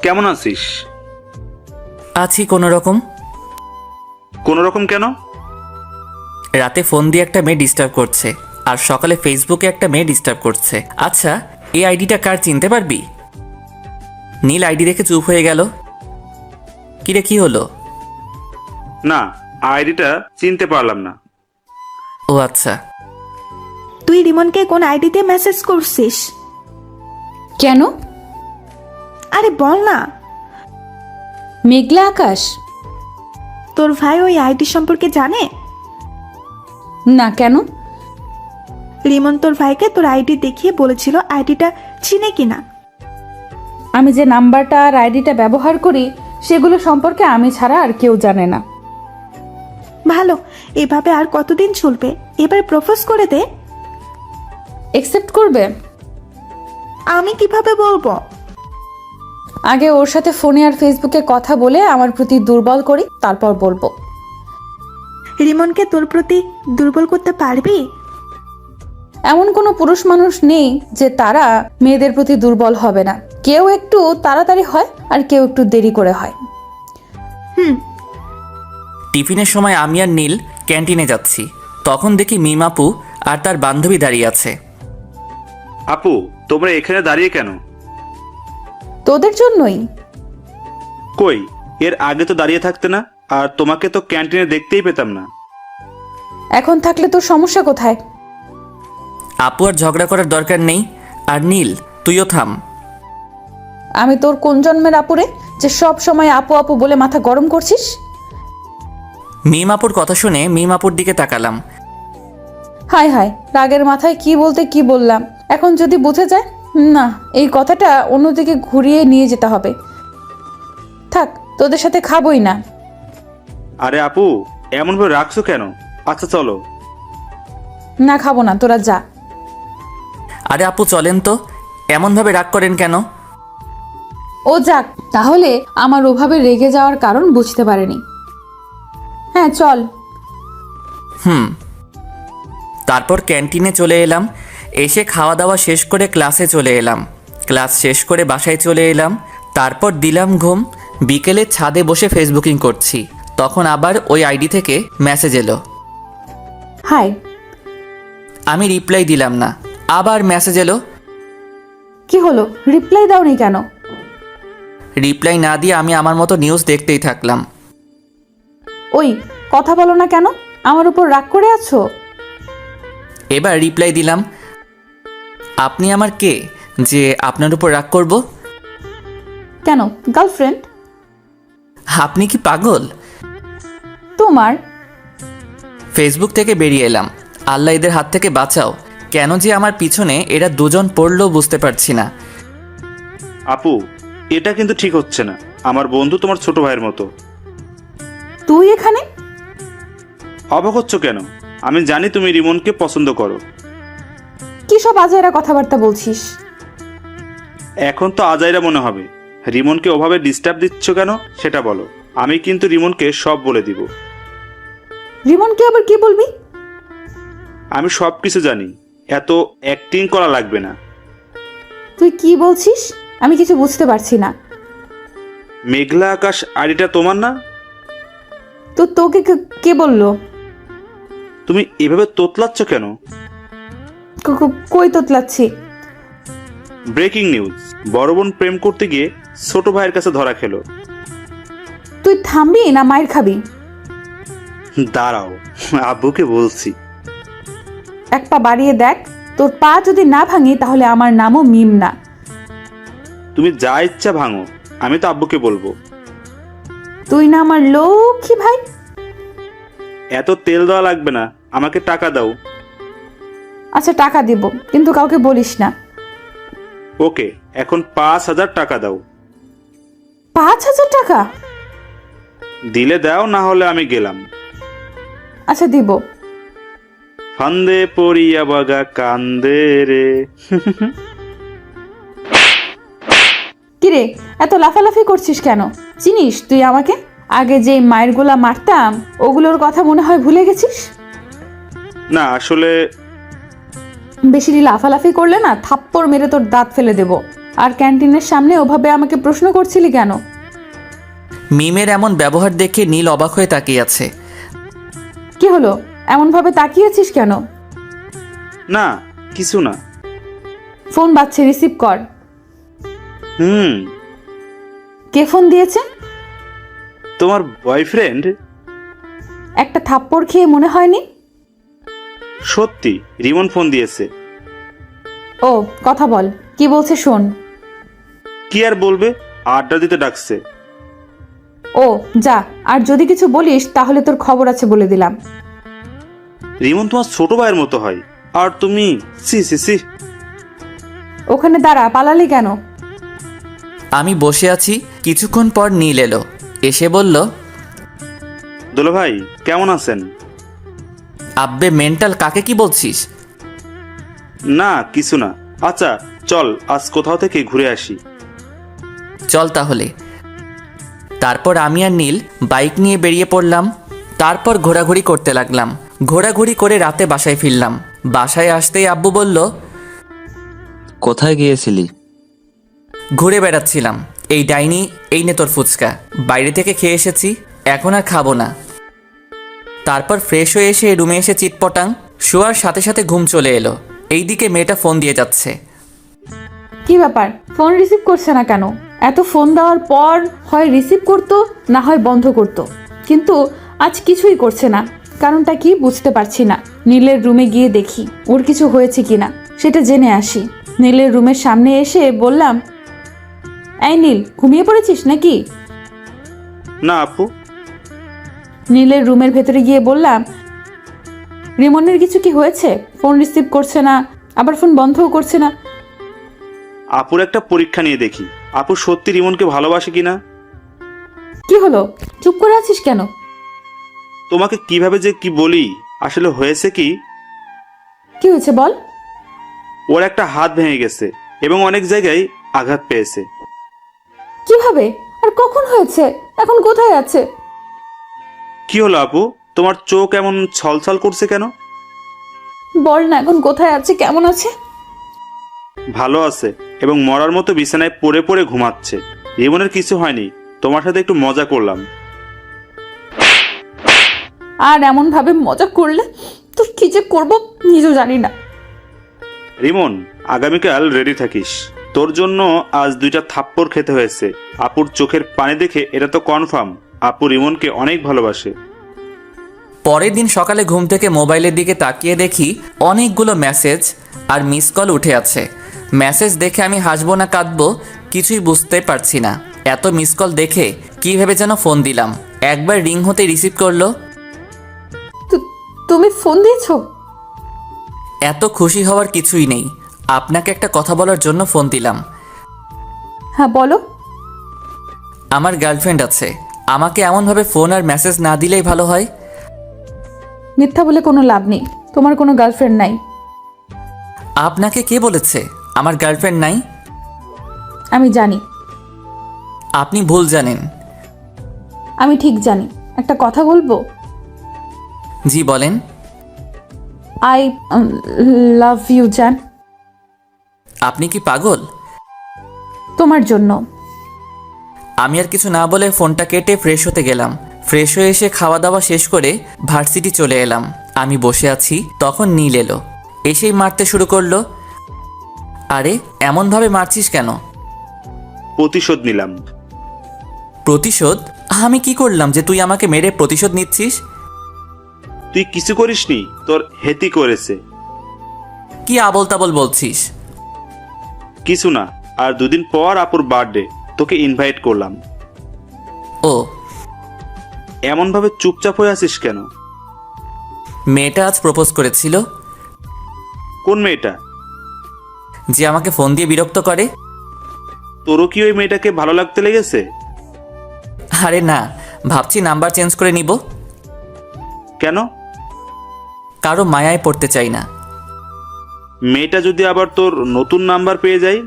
কেমন আছিস? আছি কোনো রকম। কোনো রকম কেন? রাতে ফোন দিয়ে একটা মেয়ে ডিস্টার্ব করছে, আর সকালে ফেসবুকে একটা মেয়ে ডিস্টার্ব করছে। আচ্ছা, এই আইডিটা কার চিনতে পারবি? নীল আইডি দেখে চুপ হয়ে গেল। কিরে, কি হলো? না, আইডিটা চিনতে পারলাম না। ও আচ্ছা। তুই রিমনকে কোন আইডিতে মেসেজ করছিস? কেন? আরে বল না। মেঘলা আকাশ? তোর ভাই ওই আইডি সম্পর্কে জানে? না, কেন? রিমন তোর ভাইকে তোর আইডি দেখিয়ে বলেছিল আইডিটা চিনে কিনা। আমি যে নাম্বারটা আর আইডিটা ব্যবহার করি সেগুলো সম্পর্কে আমি ছাড়া আর কেউ জানে না। ভালো, এভাবে আর কতদিন চলবে? এবার প্রপোজ করে দে। একসেপ্ট করবে? আমি কিভাবে বলবো? আগে ওর সাথে ফোনে আর ফেসবুকে কথা বলে আমার প্রতি দুর্বল করি, তারপর বলবো। রিমনকে তোর প্রতি দুর্বল করতে পারবি? এমন কোনো পুরুষ মানুষ নেই যে তারা মেয়েদের প্রতি দুর্বল হবে না। কেউ একটু তাড়াতাড়ি হয় আর কেউ একটু দেরি করে হয়। টিফিনের সময় আমি আর নীল ক্যান্টিনে যাচ্ছি। তখন দেখি মিমাপু আর তার বান্ধবী দাঁড়িয়ে আছে। আপু, তোমরা এখানে দাঁড়িয়ে কেন? তোদের জন্যই। কই, এর আগে তো দাঁড়িয়ে থাকতে না, আর তোমাকে তো ক্যান্টিনে দেখতেই পেতাম না। এখন থাকলে তোর সমস্যা কোথায়? আপু আর ঝগড়া করার দরকার নেই। আর নীল, তুইও থাম। আমি তোর কোন জন্মের আপুরে যে সব সময় আপু আপু বলে মাথা গরম করছিস? মিমাপুর কথা শুনে মিমাপুর দিকে তাকালাম। হায় হায়, রাগের মাথায় কি বলতে কি বললাম। এখন যদি বুঝে যায়, না, এই কথাটা অন্যদিকে ঘুরিয়ে নিয়ে যেতে হবে। থাক, তোদের সাথে খাবই না। আরে আপু, এমনভাবে রাখছো কেন? আচ্ছা চলো। না, খাবো না, তোরা যা। আরে আপু চলেন তো, এমনভাবে রাগ করেন কেন? ও যাক, তাহলে আমার ওভাবে রেগে যাওয়ার কারণ বুঝতে পারেনি। হ্যাঁ চল। তারপর ক্যান্টিনে চলে এলাম, এসে খাওয়া দাওয়া শেষ করে ক্লাসে চলে এলাম, ক্লাস শেষ করে বাসায় চলে এলাম, তারপর দিলাম ঘুম। বিকেলে ছাদে বসে ফেসবুকিং করছি, তখন আবার ওই আইডি থেকে মেসেজ এলো। হাই। আমি রিপ্লাই দিলাম না, আবার মেসেজ এলো। কি হলো, রিপ্লাই দাওনি কেন? রিপ্লাই না দিয়ে আমি আমার মতো নিউজ দেখতেই থাকলাম। ওই কথা বলো না কেন, আমার উপর রাগ করে আছো? এবার রিপ্লাই দিলাম, আপনি আমার কে যে আপনার উপর রাগ করব? কেন, গার্লফ্রেন্ড? আপনি কি পাগল? তোমার ফেসবুক থেকে বেরিয়ে এলাম। আল্লাহ এদের হাত থেকে বাঁচাও, কেন যে আমার পিছনে এরা দুজন পড়লো বুঝতে পারছি না। আপু, এটা কিন্তু ঠিক হচ্ছে না। আমার বন্ধু তোমার ছোট ভাইয়ের মতো। তুই এখানে? অবাক হচ্ছ কেন? আমি জানি তুমি রিমনকে পছন্দ করো। কি সব আজাইরা কথাবার্তা বলছিস? এখন তো আজাইরা মনে হবে। রিমনকে ওভাবে ডিস্টার্ব দিচ্ছ কেন সেটা বলো। আমি কিন্তু রিমনকে সব বলে দিব। রিমনকে আবার কি বলবি? আমি সব কিছু জানি, এত অ্যাক্টিং করা লাগবে না। তুই কি বলছিস? আমি কিছু বুঝতে পারছি না। মেঘলা আকাশ আইডিটা তোমার না? তো তোকে কে বললো? তুমি এভাবে তোতলাচ্ছ কেন? কই তোতলাচ্ছি? ব্রেকিং নিউজ, বড় বোন প্রেম করতে গিয়ে ছোট ভাইয়ের কাছে ধরা খেলো। তুই থামবি না মায়ের খাবি? দাঁড়াও, আব্বুকে বলছি। এক পা বাড়িয়ে দেখ, তোর পা যদি না ভাঙি তাহলে আমার নামও মিম না। তুমি যা ইচ্ছা ভাঙো, আমি তো আব্বুকে বলবো। তুই না আমার লক্ষ্মী ভাই। এত তেল দেওয়া লাগবে না, আমাকে টাকা দাও। আচ্ছা টাকা দিব, কিন্তু কাউকে বলিস না। ওকে, এখন 5,000 টাকা দাও। 5,000 টাকা? দিলে দাও, না হলে আমি গেলাম। আচ্ছা দিব। ফান্দে পড়িয়া বাগা কান্দে রে। কিরে, এত লাফালাফি করছিস কেন? চিনিস তুই আমাকে? আগে যে মায়ের গোলা মারতাম ওগুলোর কথা মনে হয় ভুলে গেছিস? না আসলে বেশি লাফালাফি করলে না থাপ্পড় মেরে তোর দাঁত ফেলে দেব। আর ক্যান্টিনের সামনে ওভাবে আমাকে প্রশ্ন করছিলি কেন? মিমের এমন ব্যবহার দেখে নীল অবাক হয়ে তাকিয়ে আছে। কি হলো, এমন ভাবে তাকিয়েছিস কেন? না, কিছু না। ফোন বাজছে, রিসিভ কর। কে ফোন দিয়েছে? তোমার বয়ফ্রেন্ড। একটা থাপ্পড় খেয়ে মনে হয়নি? সত্যি, রিমন ফোন দিয়েছে। ও কথা বল, কি বলছে শোন। কি আর বলবে, আড্ডা দিতে ডাকছে। ও যা, আর যদি কিছু বলিস তাহলে তোর খবর আছে বলে দিলাম। রিমন তোমার ছোট ভাইয়ের মতো হয়, আর তুমি সি সি সি। ওখানে দাঁড়া, পালালি কেন? আমি বসে আছি, কিছুক্ষণ পর নীল এলো, এসে বলল, দুলা ভাই কেমন আছেন? আব্বে মেন্টাল, কাকে কি বলছিস? না কিছু না। আচ্ছা চল আজ কোথাও থেকে ঘুরে আসি। চল তাহলে। তারপর আমি আর নীল বাইক নিয়ে বেরিয়ে পড়লাম। তারপর ঘোরাঘুরি করতে লাগলাম। ঘোরাঘুরি করে রাতে বাসায় ফিরলাম। বাসায় আসতেই আব্বু বলল, কোথায় গিয়েছিলি? ঘুরে বেড়াচ্ছিলাম। এই ডাইনি, এই নে তোর ফুচকা, বাইরে থেকে খেয়ে এসেছি, এখন আর খাবো না। তারপর ফ্রেশ হয়ে এসে রুমে এসে চিটপটাং, শোয়ার সাথে সাথে ঘুম চলে এলো। এইদিকে মেয়েটা ফোন দিয়ে যাচ্ছে। কি ব্যাপার, ফোন রিসিভ করছে না কেন? এত ফোন দেওয়ার পর হয় রিসিভ করতো, না হয় বন্ধ করতো, কিন্তু আজ কিছুই করছে না। কারণটা কি বুঝতে পারছি না। নীলের রুমে গিয়ে দেখি ওর কিছু হয়েছে কিনা, সেটা জেনে আসি। নীলের রুমের সামনে এসে বললাম, এই নীল, ঘুমিয়ে পড়েছিস নাকি? না আপু। নীলের রুমের ভেতরে গিয়ে বললাম, রিমনের কিছু কি হয়েছে? ফোন রিসিভ করছে না, আবার ফোন বন্ধও করছে না। আপুর একটা পরীক্ষা নিয়ে দেখি, আপু সত্যি রিমনকে ভালোবাসে কিনা। কি হলো, চুপ করে আছিস কেন? তোমাকে কিভাবে যে কি বলি, আসলে হয়েছে কি, কি হয়েছে বল। ওর একটা হাত ভেঙে গেছে এবং অনেক জায়গায় আঘাত পেয়েছে। কিভাবে আর কখন হয়েছে? এখন কোথায় আছে? কি হলো আপু, তোমার চোখ এমন ছলছল করছে কেন? বল না, এখন কোথায় আছে, কেমন আছে? ভালো আছে এবং মরার মতো বিছানায় পড়ে পড়ে ঘুমাচ্ছে। রিমনের কিছু হয়নি, তোমার সাথে একটু মজা করলাম। আর এমন ভাবে মজা করলে তো কি যে করবো নিজেও জানি না। রিমন, আগামীকাল রেডি থাকিস। তোর জন্য আজ 2টা থাপ্পড় খেতে হয়েছে। আপুর চোখের পানি দেখে এটা তো কনফার্ম আপু রিমনকে অনেক ভালোবাসে। পরের দিন সকালে ঘুম থেকে মোবাইলের দিকে তাকিয়ে দেখি অনেকগুলো মেসেজ আর মিস কল উঠে আছে। মেসেজ দেখে আমি হাসবো না কাঁদবো কিছুই বুঝতে পারছি না। এত মিস কল দেখে কী ভেবে যেন ফোন দিলাম। একবার রিং হতে রিসিভ করলো। তুমি ফোন দিয়েছো? এত খুশি হওয়ার কিছুই নেই, আপনাকে একটা কথা বলার জন্য ফোন দিলাম। হ্যাঁ বলো। আমার গার্লফ্রেন্ড আছে, আমাকে এমনভাবে ফোন আর মেসেজ না দিলেই ভালো হয়। মিথ্যা বলে কোনো লাভ নেই, তোমার কোনো গার্লফ্রেন্ড নাই। আপনাকে কে বলেছে আমার গার্লফ্রেন্ড নাই? আমি জানি। আপনি ভুল জানেন। আমি ঠিক জানি। একটা কথা বলবো? জি বলেন। আই লাভ ইউ জান। আপনি কি পাগল? তোমার জন্য। আমি আর কিছু না বলে ফোনটা কেটে ফ্রেশ হতে গেলাম। ফ্রেশ হয়ে এসে খাওয়া দাওয়া শেষ করে ভার্সিটি চলে এলাম। আমি বসে আছি, তখন নীল এলো। এসেই মারতে শুরু করলো। আরে এমনভাবে মারছিস কেন? প্রতিশোধ নিলাম। প্রতিশোধ? আমি কি করলাম যে তুই আমাকে মেরে প্রতিশোধ নিচ্ছিস? তুই কিছু করিসনি, তোর হেতি করেছে। কি আবল তাবল বলছিস? কিছু না, আর 2 দিন পর আপুর বার্থডে, তোকে ইনভাইট করলাম। ও, এমনভাবে চুপচাপ হয়ে আছিস কেন? মেয়েটা আজ প্রপোজ করেছিল। কোন মেয়েটা? যে আমাকে ফোন দিয়ে বিরক্ত করে। তোরও কি ওই মেয়েটাকে ভালো লাগতে লেগেছে? আরে না, ভাবছি নাম্বার চেঞ্জ করে নিব। কেন? কারো মায়ায় পড়তে চাই না। মেয়েটা যদি আবার তোর নতুন নাম্বার পেয়ে যায়?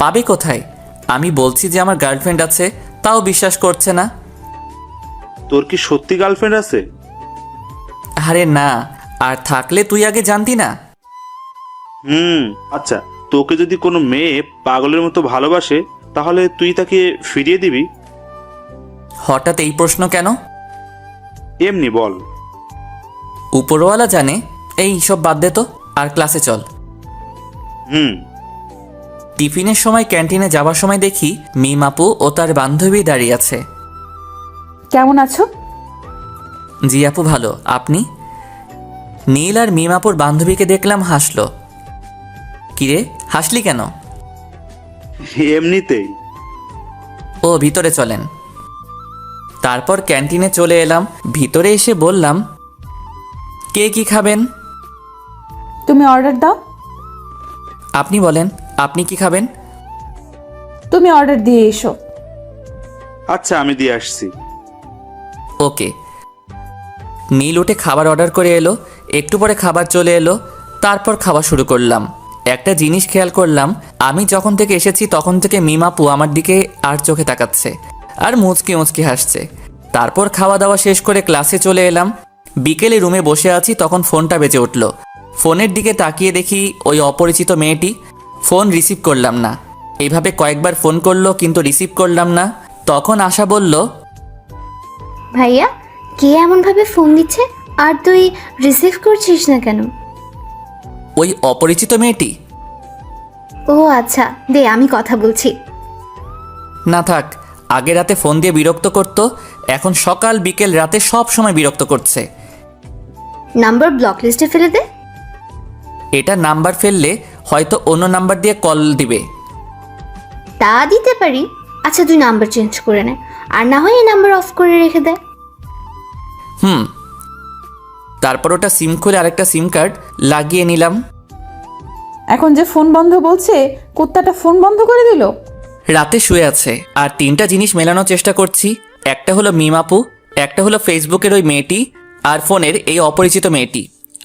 পাবে কোথায়? আমি বলছি যে আমার গার্লফ্রেন্ড আছে, তাও বিশ্বাস করছে না। তোর কি সত্যি গার্লফ্রেন্ড আছে? আরে না, আর থাকলে তুই আগে জানতি না। আচ্ছা, তোকে যদি কোনো মেয়ে পাগলের মতো ভালোবাসে তাহলে তুই তাকে ফিরিয়ে দিবি? হঠাৎ এই প্রশ্ন কেন? এমনি বল। উপরওয়ালা জানে। এই সব বাদ দে তো, আর ক্লাসে চল। টিফিনের সময় ক্যান্টিনে যাওয়ার সময় দেখি মিম আপু ও তার বান্ধবী দাঁড়িয়ে আছে। কেমন আছো? জি আপু ভালো, আপনি? নীল আর মিম আপুর বান্ধবীকে দেখলাম হাসলো। কিরে হাসলি কেন? এমনিতেই। ও ভিতরে চলেন। তারপর ক্যান্টিনে চলে এলাম। ভিতরে এসে বললাম, কে কি খাবেন? তুমি অর্ডার দাও। আপনি বলেন, আপনি কি খাবেন? তুমি অর্ডার দিয়ে এসো। আচ্ছা, আমি দিয়ে আসছি। ওকে। নীল উঠে খাবার অর্ডার করে এলো। একটু পরে খাবার চলে এলো। তারপর খাওয়া শুরু করলাম। একটা জিনিস খেয়াল করলাম, আমি যখন থেকে এসেছি তখন থেকে মিম আপু আমার দিকে আর চোখে তাকাচ্ছে আর মুচকি মুচকি হাসছে। তারপর খাওয়া দাওয়া শেষ করে ক্লাসে চলে এলাম। বিকেলে রুমে বসে আছি, তখন ফোনটা বেজে উঠল। ফোনের দিকে তাকিয়ে দেখি ওই অপরিচিত মেয়েটি। ফোন রিসিভ করলাম না। এইভাবে কয়েকবার ফোন করলো কিন্তু রিসিভ করলাম না। তখন আশা বলল, ভাইয়া, কে এমন ভাবে ফোন দিচ্ছে আর তুই রিসিভ করছিস না কেন? ওই অপরিচিত মেয়েটি। ও আচ্ছা, দে আমি কথা বলছি। না থাক, আগে রাতে ফোন দিয়ে বিরক্ত করতো, এখন সকাল বিকেল রাতে সব সময় বিরক্ত করছে। নাম্বার ব্লক লিস্টে ফেলে দে। এটা নাম্বার ফেললে হয়তো অন্য নাম্বার দিয়ে কল দিবে। তা দিতে পারি। আচ্ছা, তুই নাম্বার চেঞ্জ করে নে, আর না হয় এই নাম্বার অফ করে রেখে দে। তারপর ওটা সিম খুলে আরেকটা সিম কার্ড লাগিয়ে নিলাম। এখন যে ফোন বন্ধ বলছে, কুত্তাটা ফোন বন্ধ করে দিল। রাতে শুয়ে আছে আর 3টা জিনিস মেলানোর চেষ্টা করছি। একটা হলো মিম আপু, একটা হলো ফেসবুকের ওই মেয়েটি, আর ফোনের এই অপরিচিত মেয়েটি।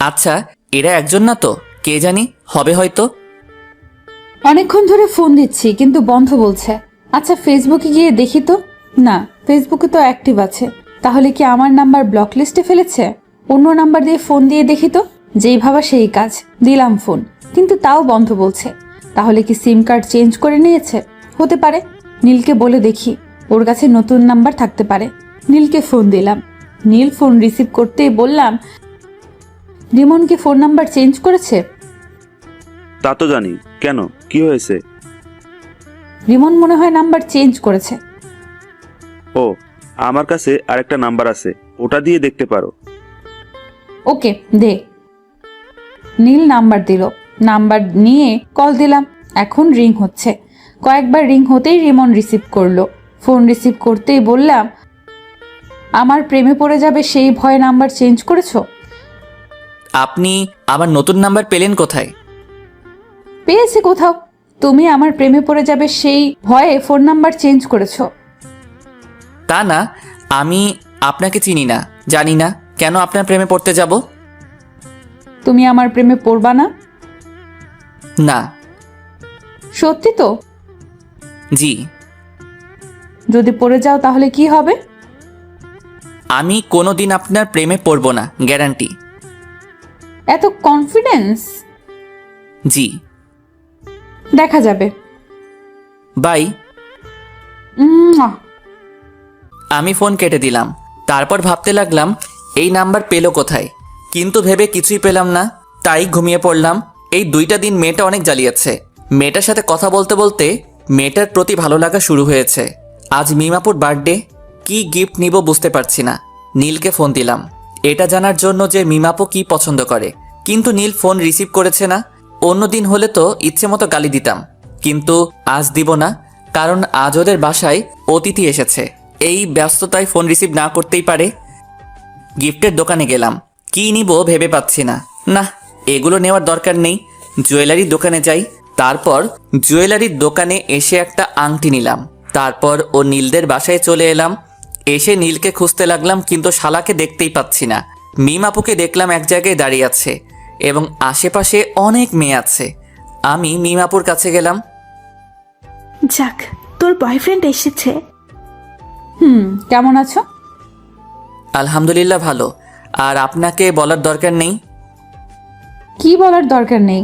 আচ্ছা, এরা একজন না তো? কে জানি, হবে হয়তো। অনেকক্ষণ ধরে ফোন দিচ্ছি কিন্তু বন্ধ বলছে। আচ্ছা ফেসবুকে গিয়ে দেখি তো। না, ফেসবুকে তো অ্যাক্টিভ আছে। তাহলে কি আমার নাম্বার ব্লক লিস্টে ফেলেছে? অন্য নাম্বার দিয়ে ফোন দিয়ে দেখি তো। যেই ভাবা সেই কাজ, দিলাম ফোন, কিন্তু তাও বন্ধ বলছে। তাহলে কি সিম কার্ড চেঞ্জ করে নিয়েছে? হতে পারে। নীলকে বলে দেখি, ওর কাছে নতুন নাম্বার থাকতে পারে। নীলকে ফোন দিলাম। নীল ফোন রিসিভ করতেই বললাম, রিমন কি ফোন নাম্বার চেঞ্জ করেছে? তা তো জানি, কেন, কি হয়েছে? রিমন মনে হয় নাম্বার চেঞ্জ করেছে। ও, আমার কাছে আরেকটা নাম্বার আছে, ওটা দিয়ে দেখতে পারো। ওকে, দে। নীল নাম্বার দিল। নাম্বার নিয়ে কল দিলাম। এখন রিং হচ্ছে। কয়েকবার রিং হতেই রিমন রিসিভ করলো। ফোন রিসিভ করতেই বললাম, আমার প্রেমে পড়ে যাবে সেই ভয়ে নাম্বার চেঞ্জ করেছো? আপনি আমার নতুন নাম্বার পেলেন কোথায়? পেয়েছি কোথাও। তুমি আমার প্রেমে পড়ে যাবে সেই ভয়ে ফোন নাম্বার চেঞ্জ করেছো। তা না, আমি আপনাকে চিনি না, জানি না, কেন আপনার প্রেমে পড়তে যাব? তুমি আমার প্রেমে পড়বা না? না। সত্যি তো? জি। যদি পড়ে যাও তাহলে কি হবে? আমি কোনোদিন আপনার প্রেমে পড়ব না, গ্যারান্টি। এত কনফিডেন্স? জি। দেখা যাবে। বাই। উম্মুয়া। আমি ফোন কেটে দিলাম। তারপর ভাবতে লাগলাম এই নাম্বার পেলো কোথায়, কিন্তু ভেবে কিছুই পেলাম না। তাই ঘুমিয়ে পড়লাম। এই 2টা দিন মেয়েটা অনেক জ্বালিয়েছে। মেয়েটার সাথে কথা বলতে বলতে মেয়েটার প্রতি ভালো লাগা শুরু হয়েছে। আজ মিমাপুর বার্থডে, কি গিফট নিব বুঝতে পারছি না। নীলকে ফোন দিলাম এটা জানার জন্য যে মিমাপু কি পছন্দ করে, কিন্তু নীল ফোন রিসিভ করেছে না। অন্য দিন হলে তো ইচ্ছে মতো গালি দিতাম, কিন্তু আজ দিব না, কারণ আজ ওদের বাসায় অতিথি এসেছে। এই ব্যস্ততায় ফোন রিসিভ না করতেই পারে। গিফটের দোকানে গেলাম, কি নিব ভেবে পাচ্ছি না। না, এগুলো নেওয়ার দরকার নেই, জুয়েলারির দোকানে যাই। তারপর জুয়েলারির দোকানে এসে একটা আংটি নিলাম। তারপর ও নীলদের বাসায় চলে এলাম। এসে নীলকে খুঁজতে লাগলাম, কিন্তু শালাকে দেখতেই পাচ্ছি না। মিমাপুকে দেখলাম এক জায়গায় দাঁড়িয়ে আছে এবং আশেপাশে অনেক মেয়ে আছে। আমি মিমাপুর কাছে গেলাম। যাক, তোর বয়ফ্রেন্ড এসেছে। কেমন আছো? আলহামদুলিল্লাহ ভালো। আর আপনাকে বলার দরকার নেই। কি বলার দরকার নেই?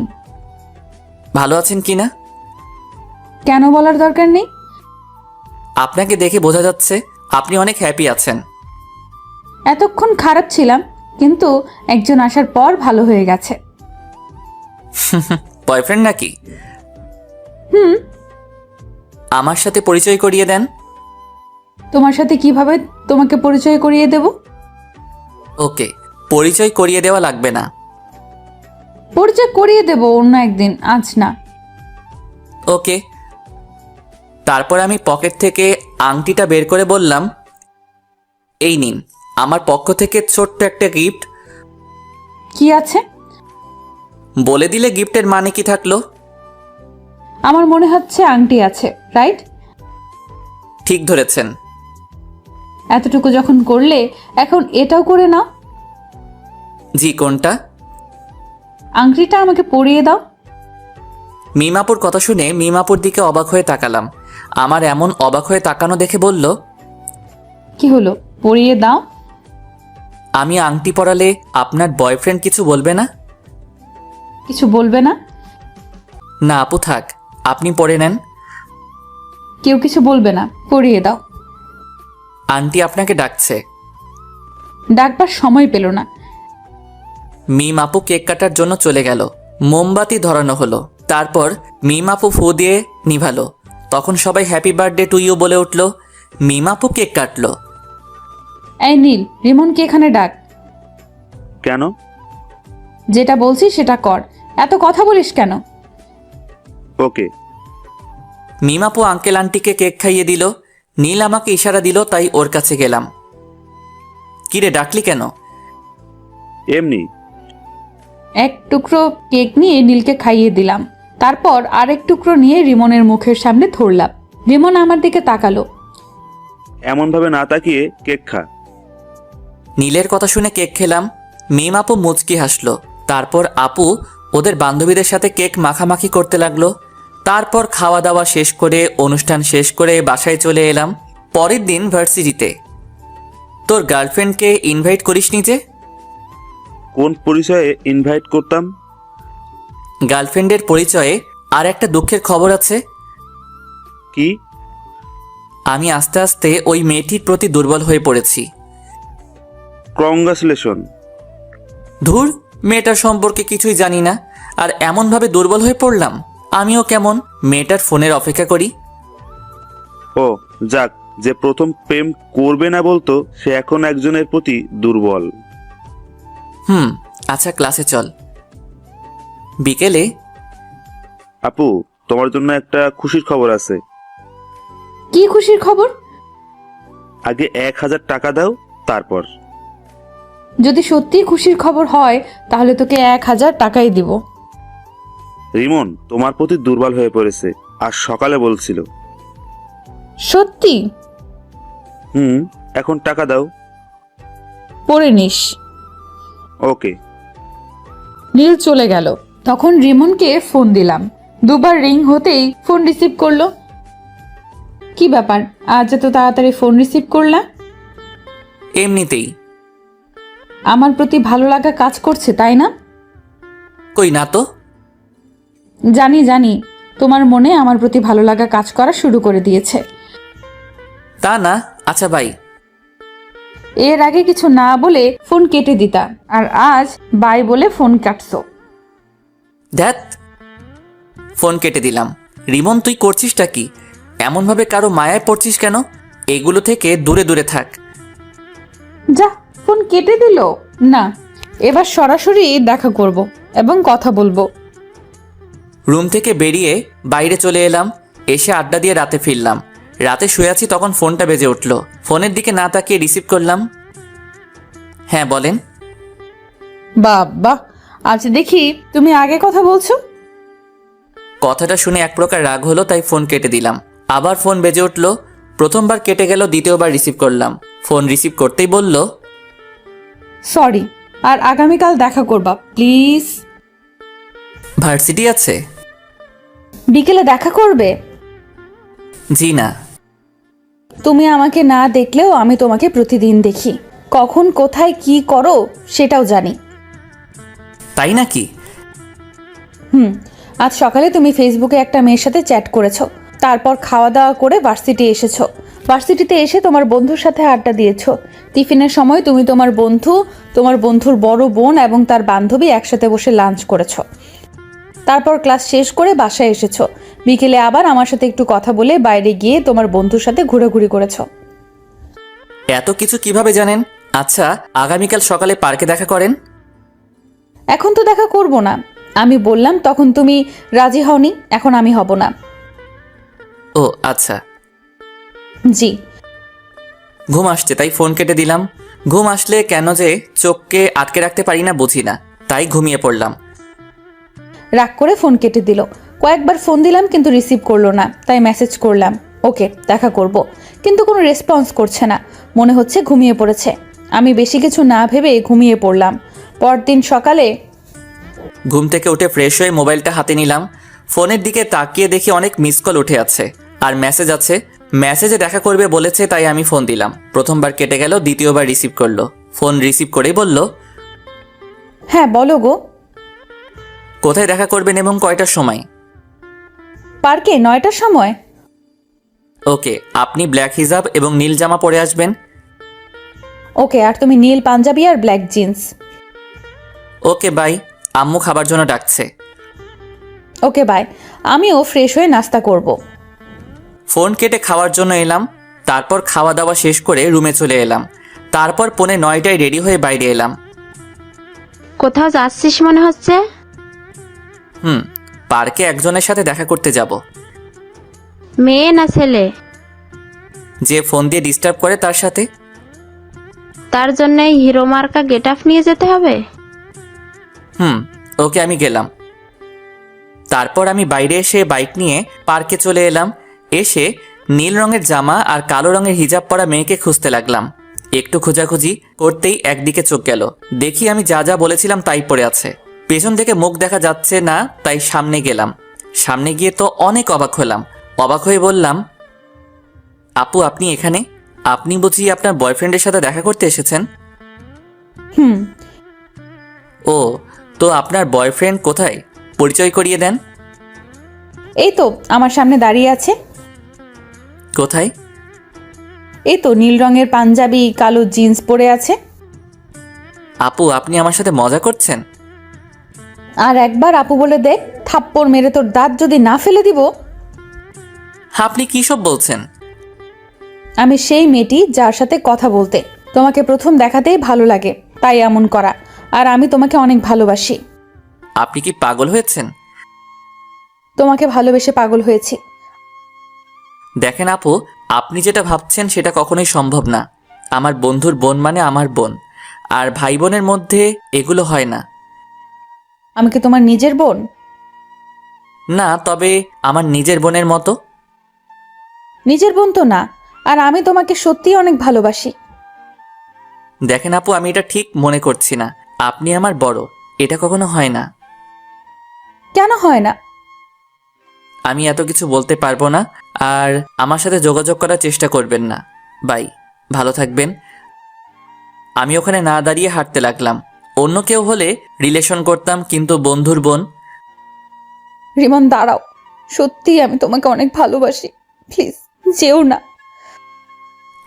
ভালো আছেন কি না? কেন বলার দরকার নেই? আপনাকে দেখে বোঝা যাচ্ছে আপনি অনেক হ্যাপি আছেন। এতক্ষণ খারাপ ছিলাম, কিন্তু একজন আসার পর ভালো হয়ে গেছে। বয়ফ্রেন্ড নাকি? আমার সাথে পরিচয় করিয়ে দেন। তোমার সাথে কিভাবে তোমাকে পরিচয় করিয়ে দেব? ওকে, পরিচয় করিয়ে দেওয়া লাগবে না। পরিচয় করিয়ে দেব অন্য একদিন, আজ না। ওকে। তারপর আমি পকেট থেকে আংটিটা বের করে বললাম, এই নিন আমার পক্ষ থেকে ছোট্ট একটা গিফট। কি আছে? বলে দিলে গিফটের মানে কি থাকলো? আমার মনে হচ্ছে আংটি আছে, রাইট? ঠিক ধরেছেন। এতটুকু যখন করলে এখন এটাও করে নাও। জি, কোনটা? আংটিটা আমাকে পরিয়ে দাও। মিমাপুর কথা শুনে মিমাপুর দিকে অবাক হয়ে তাকালাম। আমার এমন অবাক হয়ে তাকানো দেখে বলল, কি হলো, পরিয়ে দাও। আমি আংটি পরালে আপনার বয়ফ্রেন্ড কিছু বলবে না? কিছু বলবে না? না আপু থাক, আপনি পরে নেন। কেউ কিছু বলবে না, পরিয়ে দাও। আন্টি আপনাকে ডাকছে। ডাকবার সময় পেল না। মিম আপু কেক কাটার জন্য চলে গেল। মোমবাতি ধরানো হলো। তারপর মিম আপু ফু দিয়ে নিভালো। তখন সবাই হ্যাপি বার্থডে টু ইউ বলে উঠল। মিম আপু কেক কাটলো। এই নীল, রিমনকে এখানে ডাক। কেন? যেটা বলছি সেটা কর, এত কথা বলিস কেন? ওকে। মিম আপু আঙ্কেল আন্টিকে কেক খাইয়ে দিল। নীল আমাকে ইশারা দিল, তাই ওর কাছে গেলাম। কিরে ডাকলি কেন? এমনি। এক টুকরো কেক নিয়ে নীলকে খাইয়ে দিলাম। তারপর আরেক টুকরো নিয়ে রিমনের মুখের সামনে ধরলাম। রিমন আমার দিকে তাকালো। এমনভাবে না তাকিয়ে কেক খা। নীলের কথা শুনে কেক খেলাম। মিম আপু মুচকি হাসলো। তারপর আপু ওদের বান্ধবীদের সাথে কেক মাখামাখি করতে লাগলো। তারপর খাওয়া দাওয়া শেষ করে অনুষ্ঠান শেষ করে বাসায় চলে এলাম। পরের দিন ভার্সিটিতে। তোর গার্লফ্রেন্ডকে ইনভাইট করিসনি যে? কোন পরিচয়ে ইনভাইট করতাম? গার্লফ্রেন্ডের পরিচয়ে আর একটা দুঃখের খবর আছে। কি? আমি আস্তে আস্তে ওই মেয়েটির প্রতি দুর্বল হয়ে পড়েছি। কংগ্রাচুলেশন। ধুর, মেয়েটার সম্পর্কে কিছুই জানি না, আর এমনভাবে দুর্বল হয়ে পড়লাম। আমিও কেমন মেয়েটার ফোনের অপেক্ষা করি। ও যাক, যে প্রথম প্রেম করবে না বলতো সে এখন একজনের প্রতি দুর্বল। আচ্ছা, ক্লাসে চল। বিকেলে। আপু, তোমার জন্য একটা খুশির খবর আছে। কি খুশির খবর? আগে 1000 টাকা দাও, তারপর। যদি সত্যিই খুশির খবর হয় তাহলে তোকে 1000 টাকাই দিব। রিমন তোমার প্রতি দুর্বল হয়ে পড়েছে, আর সকালে বলছিল। সত্যি? এখন টাকা দাও। পরে নিস। ওকে। নীল চলে গেল। তখন রিমনকে ফোন দিলাম। দুবার রিং হতেই ফোন রিসিভ করলো। কি ব্যাপার, আজ এত তাড়াতাড়ি ফোন রিসিভ করলা? এমনিতেই। আমার প্রতি ভালো লাগা কাজ করছে, তাই না? কই না তো। জানি জানি, তোমার মনে আমার প্রতি ভালো লাগা কাজ করা শুরু করে দিয়েছে। তা না। আচ্ছা বাই। এর আগে কিছু না বলে ফোন কেটে দিতা, আর আজ বাই বলে ফোন কাটছো। ধ্যাত, ফোন কেটে দিলাম। রিমন, তুই করছিসটা কি? এমনভাবে কারো মায়ায় পড়ছিস কেন? এগুলো থেকে দূরে দূরে থাক। যা, ফোন কেটে দিল। না, এবার সরাসরি দেখা করব এবং কথা বলবো। রুম থেকে বেরিয়ে বাইরে চলে এলাম। এসে আড্ডা দিয়ে রাতে ফিরলাম। রাতে শুয়ে আছি, তখন ফোনটা বেজে উঠল। ফোনের দিকে না তাকিয়ে রিসিভ করলাম। হ্যাঁ বলেন। বাবা, আজ দেখি তুমি আগে কথা বলছো। কথাটা শুনে এক প্রকার রাগ হলো, তাই ফোন কেটে দিলাম। আবার ফোন বেজে উঠল। প্রথমবার কেটে গেল, দ্বিতীয়বার রিসিভ করলাম। ফোন রিসিভ করতেই বলল, সরি, আর আগামীকাল দেখা করবা প্লিজ। ভার্সিটি আছে? বিকেলে দেখা করবে? জি না। তুমি আমাকে না দেখলেও আমি তোমাকে প্রতিদিন দেখি। কখন কোথায় কি করো সেটাও জানি। তাই নাকি? আজ সকালে তুমি ফেসবুকে একটা মেয়ের সাথে চ্যাট করেছো, তারপর খাওয়া দাওয়া করে ভার্সিটি এসেছো। ভার্সিটিতে এসে তোমার বন্ধুর সাথে আড্ডা দিয়েছো। টিফিনের সময় তুমি তোমার বন্ধু, তোমার বন্ধুর বড় বোন এবং তার বান্ধবী একসাথে বসে লাঞ্চ করেছো। তারপর ক্লাস শেষ করে বাসায় এসেছো। বিকেলে আবার আমার সাথে একটু কথা বলে বাইরে গিয়ে তোমার বন্ধুর সাথে ঘোরাঘুরি করেছো। এত কিছু কিভাবে জানেন? আচ্ছা, আগামীকাল সকালে পার্কে দেখা করেন। এখন তো দেখা করব না। আমি বললাম তখন তুমি রাজি হওনি, এখন আমি হব না। ও আচ্ছা। জি। ঘুম আসছে তাই ফোন কেটে দিলাম। ঘুম আসলে কেন যে চোখকে আটকে রাখতে পারি না বুঝি না, তাই ঘুমিয়ে পড়লাম। রাগ করে ফোন কেটে দিল। কয়েকবার ফোন দিলাম কিন্তু রিসিভ করলো না, তাই মেসেজ করলাম ওকে দেখা করব, কিন্তু কোনো রেসপন্স করছে না। মনে হচ্ছে ঘুমিয়ে পড়েছে। আমি বেশি কিছু না ভেবে ঘুমিয়ে পড়লাম। পরদিন সকালে ঘুম থেকে উঠে ফ্রেশ হয়ে মোবাইলটা হাতে নিলাম। ফোনের দিকে তাকিয়ে দেখি অনেক মিস কল উঠে আছে আর মেসেজ আছে। মেসেজে দেখা করবে বলেছে, তাই আমি ফোন দিলাম। প্রথমবার কেটে গেল, দ্বিতীয়বার রিসিভ করলো। ফোন রিসিভ করেই বলল, হ্যাঁ বলো গো। কোথায় দেখা করবেন এবং কয়টার সময়? পার্কে 9টার সময়। ওকে, আপনি ব্ল্যাক হিজাব এবং নীল জামা পরে আসবেন। ওকে, আর তুমি নীল পাঞ্জাবি আর ব্ল্যাক জিন্স। Okay bye. আম্মু খাবার জন্য ডাকছে। Okay bye. আমিও ফ্রেশ হয়ে নাস্তা করব। ফোন কেটে খাওয়ার জন্য এলাম। তারপর খাওয়া দাওয়া শেষ করে রুমে চলে এলাম। তারপর 9:45 রেডি হয়ে বাইরে এলাম। কোথাও যাচ্ছিস মনে হচ্ছে? পার্কে একজনের সাথে দেখা করতে যাব। মেয়ে না ছেলে? যে ফোন দিয়ে ডিস্টার্ব করে তার সাথে। তার জন্য এই হিরো মার্কা গেট আপ নিয়ে যেতে হবে? ওকে, আমি গেলাম। তারপর আমি বাইরে এসে বাইক নিয়ে পার্কে চলে এলাম। এসে নীল রঙের জামা আর কালো রঙের হিজাব পরা মেয়েকে খুঁজতে লাগলাম। একটু খোঁজাখুঁজি করতেই একদিকে চোখ গেল। দেখি আমি যা যা বলেছিলাম তাই পড়ে আছে। পেছন থেকে মুখ দেখা যাচ্ছে না, তাই সামনে গেলাম। সামনে গিয়ে তো অনেক অবাক হলাম। অবাক হয়ে বললাম, আপু আপনি এখানে? আপনি বুঝি আপনার বয়ফ্রেন্ডের সাথে দেখা করতে এসেছেন? হুম। ও, তো আপনার বয়ফ্রেন্ড কোথায়? পরিচয় করিয়ে দেন। এই তো আমার সামনে দাঁড়িয়ে আছে। কোথায়? এই তো নীল রঙের পাঞ্জাবি, কালো জিন্স পরে আছে। আপু আপনি আমার সাথে মজা করছেন? আর একবার আপু বলে দেখ, থাপ্পড় মেরে তোর দাঁত যদি না ফেলে দিব। আপনি কী সব বলছেন? আমি সেই মেয়েটি যার সাথে কথা বলতে তোমাকে প্রথম দেখাতেই ভালো লাগে, তাই এমন করা। আর আমি তোমাকে অনেক ভালোবাসি। আপনি কি পাগল হয়েছেন? তোমাকে ভালোবেসে পাগল হয়েছি। দেখেন আপু, আপনি যেটা ভাবছেন সেটা কখনোই সম্ভব না। আমার বন্ধুর বোন মানে আমার বোন, আর ভাই বোনের মধ্যে এগুলো হয় না। আমি কি তোমার নিজের বোন? না, তবে আমার নিজের বোনের মতো। নিজের বোন তো না। আর আমি তোমাকে সত্যিই অনেক ভালোবাসি। দেখেন আপু, আমি এটা ঠিক মনে করছি না। আপনি আমার বড়, এটা কখনো হয় না। কেন হয় না? আমি এত কিছু বলতে পারবো না। আর আমার সাথে যোগাযোগ করার চেষ্টা করবেন না। বাই, ভালো থাকবেন। আমি ওখানে না দাঁড়িয়ে হাঁটতে লাগলাম। অন্য কেউ হলে রিলেশন করতাম, কিন্তু বন্ধুর বোন। রিমন দাঁড়াও, সত্যিই আমি তোমাকে অনেক ভালোবাসি, প্লিজ যেও না।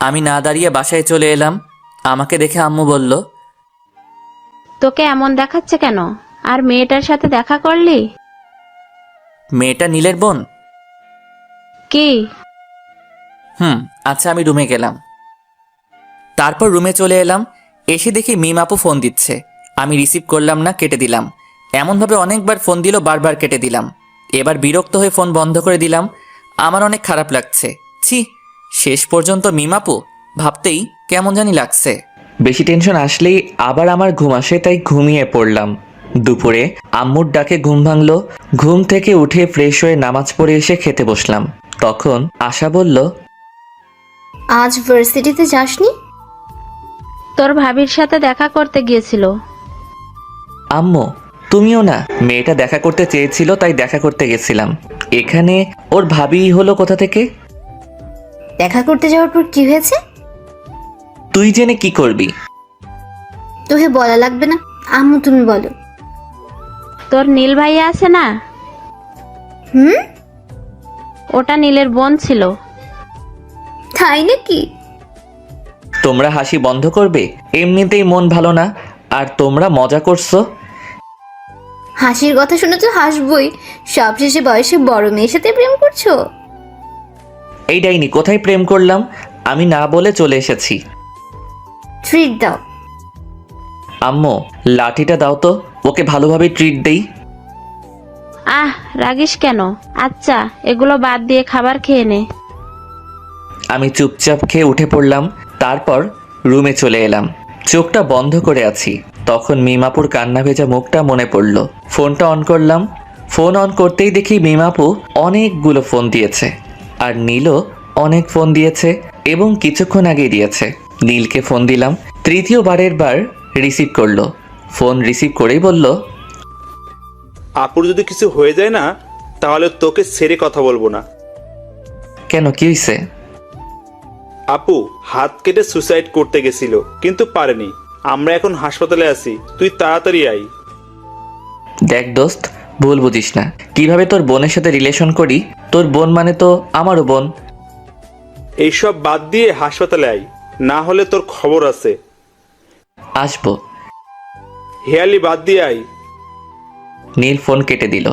আমি না দাঁড়িয়ে বাসায় চলে এলাম। আমাকে দেখে আম্মু বলল, তোকে এমন দেখাচ্ছে কেন? আর মেয়েটার সাথে দেখা করলি? মেয়েটা নীলের বোন? কি? আচ্ছা, আমি রুমে গেলাম। তারপর রুমে চলে এলাম। এসে দেখি মিম আপু ফোন দিচ্ছে। আমি রিসিভ করলাম না, কেটে দিলাম। এমনভাবে অনেকবার ফোন দিল, বারবার কেটে দিলাম। এবার বিরক্ত হয়ে ফোন বন্ধ করে দিলাম। আমার অনেক খারাপ লাগছে। ছি, শেষ পর্যন্ত মিম আপু ভাবতেই কেমন জানি লাগছে। বেশি টেনশন আসলেই আবার আমার ঘুম আসে, তাই ঘুমিয়ে পড়লাম। দুপুরে আম্মুর ডাকে ঘুম ভাঙলো। ঘুম থেকে উঠে ফ্রেশ হয়ে নামাজ পড়ে এসে খেতে বসলাম। তখন আশা বলল, আজ ভার্সিটিতে যাসনি? তোর ভাবির সাথে দেখা করতে গিয়েছিল। আম্মু তুমিও না? মেয়েটা দেখা করতে চেয়েছিল, তাই দেখা করতে গেছিলাম। এখানে ওর ভাবি হলো কোথা থেকে? দেখা করতে যাওয়ার পর কি হয়েছে? তুই জেনে কি করবি? তোকে বলা লাগবে না, আম্মু তুমি বলো। তোর নীল ভাইয়া আছে না? হুম? ওটা নীলের বোন ছিল। তাই নাকি? তোমরা হাসি বন্ধ করবে? এমনিতেই মন ভালো না, আর তোমরা মজা করছো। হাসির কথা শুনে তো হাসবই। সবশেষে বয়সে বড় মেয়ের সাথে প্রেম করছো? এই ডাইনি, কোথায় প্রেম করলাম? আমি না বলে চলে এসেছি। ট্রিট দাও। আম্মু লাঠিটা দাও তো, ওকে ভালোভাবে ট্রিট দেই। আহ, রাগিস কেন? আচ্ছা, এগুলো বাদ দিয়ে খাবার খেয়ে নে। আমি চুপচাপ খেয়ে উঠে পড়লাম। তারপর রুমে চলে এলাম। চোখটা বন্ধ করে আছি। তখন মিমাপুর কান্না ভেজা মুখটা মনে পড়ল। ফোনটা অন করলাম। ফোন অন করতেই দেখি মিমাপু অনেকগুলো ফোন দিয়েছে, আর নীলও অনেক ফোন দিয়েছে, এবং কিছুক্ষণ আগেই দিয়েছে। নীলকে ফোন দিলাম। তৃতীয়বারের বার রিসিভ করলো। ফোন রিসিভ করেই বলল, আপুর যদি কিছু হয়ে যায় না, তাহলে তোকে ছেড়ে কথা বলবো না। কেন, কি হয়েছে? আপু হাত কেটে সুসাইড করতে গেছিল, কিন্তু পারেনি। আমরা এখন হাসপাতালে আছি, তুই তাড়াতাড়ি আই। দেখ দোস্ত, ভুল বুঝিস না। কিভাবে তোর বোনের সাথে রিলেশন করি? তোর বোন মানে তো আমারও বোন। এইসব বাদ দিয়ে হাসপাতালে আই, না হলে তোর খবর আছে। আসবো। হেয়ালি বাদ দিয়ে আই। নীল ফোন কেটে দিল।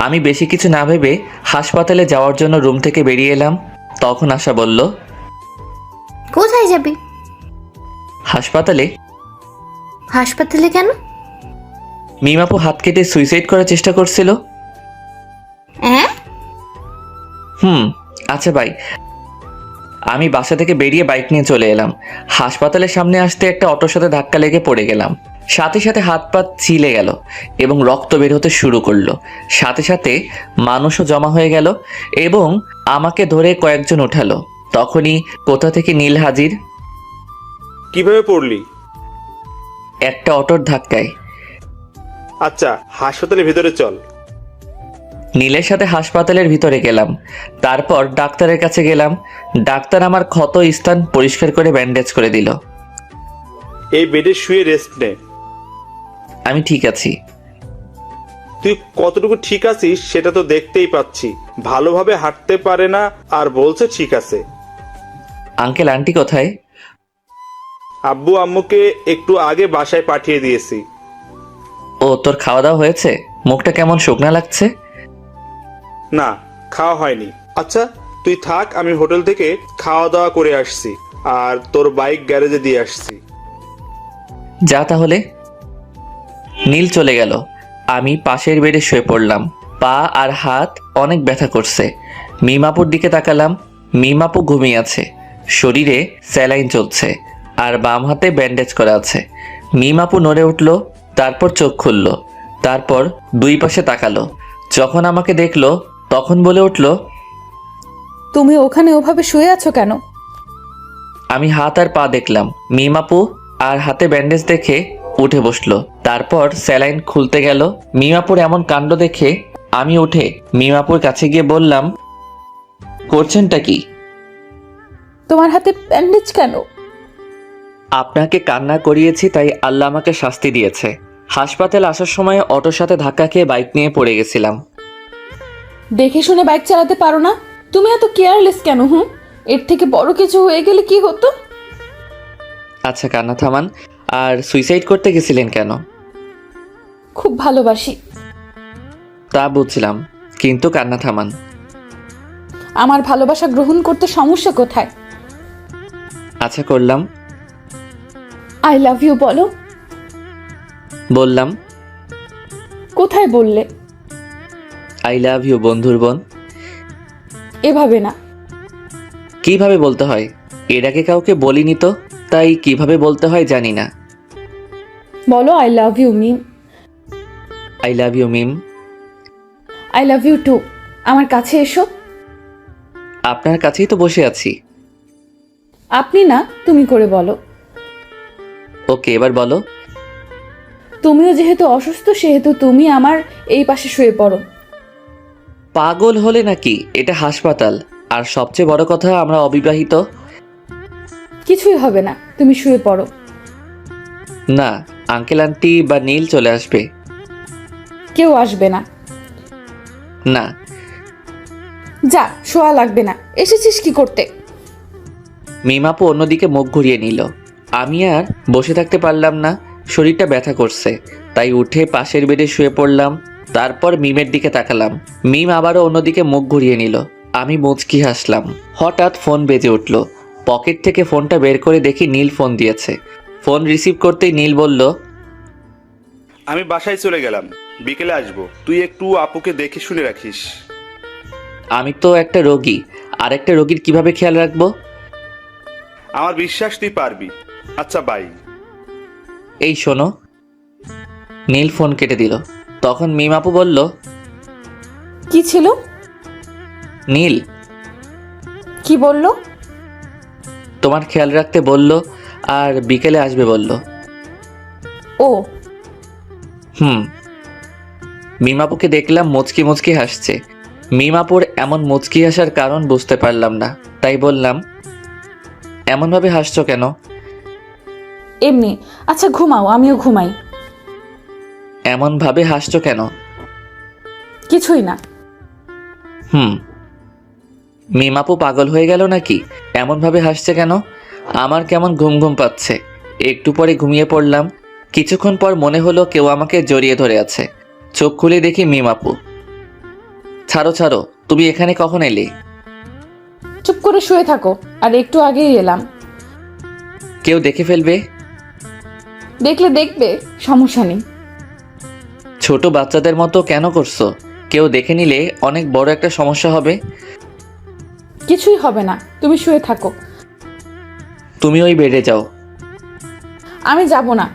আমি বেশি কিছু না ভেবে হাসপাতালে যাওয়ার জন্য রুম থেকে বেরিয়ে এলাম। তখন আশা বলল, কোথায় যাবি? হাসপাতালে। হাসপাতালে কেন? মিমাপু হাত কেটে সুইসাইড করার চেষ্টা করছিল। হ্যাঁ? আচ্ছা ভাই। আমি বাসা থেকে বেরিয়ে বাইক নিয়ে চলে এলাম। হাসপাতালের সামনে আসতে একটা অটোর সাথে ধাক্কা লেগে পড়ে গেলাম। সাথে সাথে হাত পা ছিলে গেল এবং রক্ত বের হতে শুরু করলো। সাথে সাথে মানুষও জমা হয়ে গেল এবং আমাকে ধরে কয়েকজন উঠালো। তখনই কোথা থেকে নীল হাজির। কিভাবে পড়লি? একটা অটোর ধাক্কায়। আচ্ছা, হাসপাতালের ভিতরে চল। নীলের সাথে হাসপাতালের ভিতরে গেলাম। তারপর ডাক্তারের কাছে গেলাম। ডাক্তার আমার ক্ষত স্থান পরিষ্কার করে ব্যান্ডেজ করে দিল। এই বেডে শুয়ে রেস্ট নে। আমি ঠিক আছি। তুই কতটুকু ঠিক আছিস সেটা তো দেখতেই পাচ্ছি। ভালোভাবে হাঁটতে পারে না আর বলছে ঠিক আছে। আঙ্কেল আন্টি কোথায়? আব্বু আম্মুকে একটু আগে বাসায় পাঠিয়ে দিয়েছি। ও, তোর খাওয়া দাওয়া হয়েছে? মুখটা কেমন শুকনা লাগছে? না, খাওয়া হয়নি। আচ্ছা তুই থাক, আমি হোটেল থেকে খাওয়া দাওয়া করে আসছি আর তোর বাইক গ্যারেজে দিয়ে আসছি। যা তাহলে। নীল চলে গেল। আমি পাশের বেডে শুয়ে পড়লাম। পা আর হাত অনেক ব্যথা করছে। মিমাপুর দিকে তাকালাম। মিমাপু ঘুমিয়ে আছে। শরীরে স্যালাইন চলছে আর বাম হাতে ব্যান্ডেজ করা আছে। মিমাপু নড়ে উঠল, তারপর চোখ খুলল, তারপর দুই পাশে তাকালো। যখন আমাকে দেখলো তখন বলে উঠল, তুমি ওখানে ওভাবে শুয়ে আছো কেন? আমি হাত আর পা দেখলাম। মিমাপু আর হাতে ব্যান্ডেজ দেখে উঠে বসলো। তারপর স্যালাইন খুলতে গেল। মিমাপুর এমন কাণ্ড দেখে আমি উঠে মিমাপুর কাছে গিয়ে বললাম, করছেনটা কি? তোমার হাতে ব্যান্ডেজ কেন? আপনাকে কান্না করিয়েছি তাই আল্লাহ আমাকে শাস্তি দিয়েছে। হাসপাতাল আসার সময় অটোর সাথে ধাক্কা খেয়ে বাইক নিয়ে পড়ে গেছিলাম। দেখে শুনে বাইক চালাতে পারো না? তুমি এত কেয়ারলেস কেন? এর থেকে বড় কিছু হয়ে গেলে কি হতো? আচ্ছা কান্না থামান। আর সুইসাইড করতে গেছিলেন কেন? খুব ভালোবাসি। তা বুঝলাম, কিন্তু কান্না থামান। আমার ভালোবাসা গ্রহণ করতে সমস্যা কোথায়? আচ্ছা করলাম। আই লাভ ইউ বলো। বললাম। কোথায় বললে? আই লাভ ইউ বন্ধুর বোন। এভাবে না। কিভাবে বলতে হয়? এর আগে কাউকে বলিনি তো, তাই কিভাবে বলতে হয় জানি না। বলো I love you Mim. I love you Mim. I love you too. আমার কাছে এসো। আপনার কাছেই তো বসে আছি। আপনি না, তুমি করে বলো। ওকে, এবার বলো। তুমিও যেহেতু অসুস্থ সেহেতু তুমি আমার এই পাশে শুয়ে পড়ো। পাগল হলে নাকি? এটা হাসপাতাল। আর সবচেয়ে বড় কথা, আমরা অবিবাহিত। কিছুই হবে না, তুমি শুয়ে পড়ো। না, আঙ্কেল আন্টি বা নীল চলে আসবে। কেউ আসবে না। না। যা, শোয়া লাগবে না। এসেছিস কি করতে? মিমাপু অন্যদিকে মুখ ঘুরিয়ে নিল। আমি আর বসে থাকতে পারলাম না, শরীরটা ব্যথা করছে। তাই উঠে পাশের বেডে শুয়ে পড়লাম। তারপর মিমের দিকে তাকালাম। মিম আবারও অন্যদিকে মুখ ঘুরিয়ে নিল। আমি মুচকি হাসলাম। হঠাৎ ফোন বেজে উঠল। পকেট থেকে ফোনটা বের করে দেখি নীল ফোন দিয়েছে। ফোন রিসিভ করতেই নীল বলল, আমি বাসায় চলে গেলাম, বিকেলে আসবো। তুই একটু আপুকে দেখে শুনে রাখিস। আমি তো একটা রোগী, আর একটা রোগীর কিভাবে খেয়াল রাখবো? আমার বিশ্বাস তুই পারবি। আচ্ছা বাই। এই শোনো। নীল ফোন কেটে দিল। তখন মিম আপু বলল, কি ছিল? নীল কি বললো? তোমার খেয়াল রাখতে বলল আর বিকেলে আসবে বলল। ও। মিমাপুকে দেখলাম মুচকি মুচকি হাসছে। মিমাপুর এমন মুচকি হাসার কারণ বুঝতে পারলাম না, তাই বললাম, এমনভাবে হাসছো কেন? এমনি। আচ্ছা ঘুমাও, আমিও ঘুমাই। এমনভাবে হাসছো কেন? কিছুই না। মিমাপু পাগল হয়ে গেল নাকি? এমনভাবে হাসছে কেন? আমার কেমন ঘুম ঘুম পাচ্ছে। একটু পরে ঘুমিয়ে পড়লাম। কিছুক্ষণ পর মনে হলো কেউ আমাকে জড়িয়ে ধরে আছে। চোখ খুলে দেখি মিমাপু। ছাড়ো ছাড়ো, তুমি এখানে কখন এলে? চুপ করে শুয়ে থাকো। আর একটু আগেই এলাম। কেউ দেখে ফেলবে। দেখলে দেখবে, সমস্যা নেই। ছোট বাচ্চাদের মতো কেন করছো? কেউ দেখে নিলে অনেক বড় একটা সমস্যা হবে। কিছুই হবে না, তুমি শুয়ে থাকো। তুমি ওই বেডে যাও। আমি যাব না।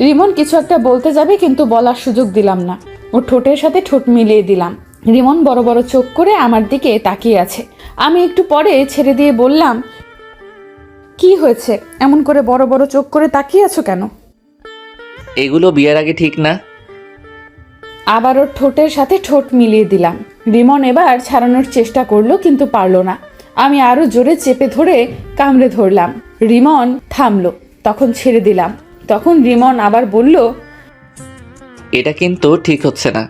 রিমন কিছু একটা বলতে যাবে কিন্তু বলার সুযোগ দিলাম না। ওর ঠোঁটের সাথে ঠোঁট মিলিয়ে দিলাম। রিমন বড় বড় চোখ করে আমার দিকে তাকিয়ে আছে। আমি একটু পরে ছেড়ে দিয়ে বললাম, কি হয়েছে? এমন করে বড় বড় চোখ করে তাকিয়ে আছো কেন? এগুলো বিয়ের আগে ঠিক না। আবার ওর ঠোঁটের সাথে ঠোঁট মিলিয়ে দিলাম। রিমন এবার ছাড়ানোর চেষ্টা করলো, কিন্তু পারলো না। আমি আরো জোরে চেপে ধরে কামড়ে ধরলাম। রিমন থামলো, তখন ছেড়ে দিলাম। তখন রিমন আবার বলল, এটা কিন্তু ঠিক হচ্ছে না।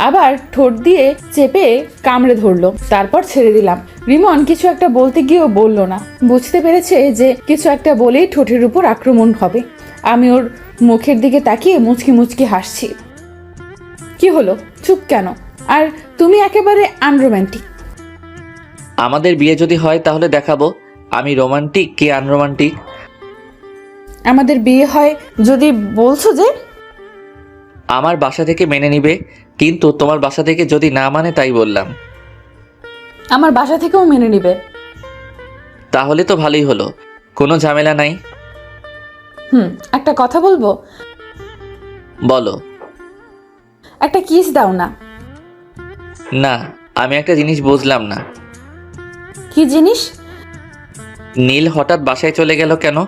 আবার ঠোঁট দিয়ে চেপে কামড়ে ধরলো, তারপর ছেড়ে দিলাম। রিমন কিছু একটা বলতে গিয়েও বলল না। বুঝতে পেরেছে যে কিছু একটা বলেই ঠোঁটের উপর আক্রমণ হবে। আমি ওর মুখের দিকে তাকিয়ে মুচকি মুচকি হাসছি। কি হলো, চুপ কেন? আর তুমি একেবারে আনরোম্যান্টিক। আমাদের বিয়ে যদি হয় তাহলে দেখাবো আমি রোমান্টিক কি আনরোমান্টিক। আমাদের বিয়ে হয় যদি বলছো যে। আমার বাসা থেকে মেনে নিবে, কিন্তু তোমার বাসা থেকে যদি না মানে তাই বললাম। আমার বাসা থেকেও মেনে নিবে। তাহলে তো ভালোই হলো, কোনো ঝামেলা নাই। একটা কথা বলবো? বলো। একটা কিস দাও না। না, আমি একটা জিনিস বুঝলাম না। কি জিনিস? নীল হঠাৎ বাসায় চলে গেল কেন,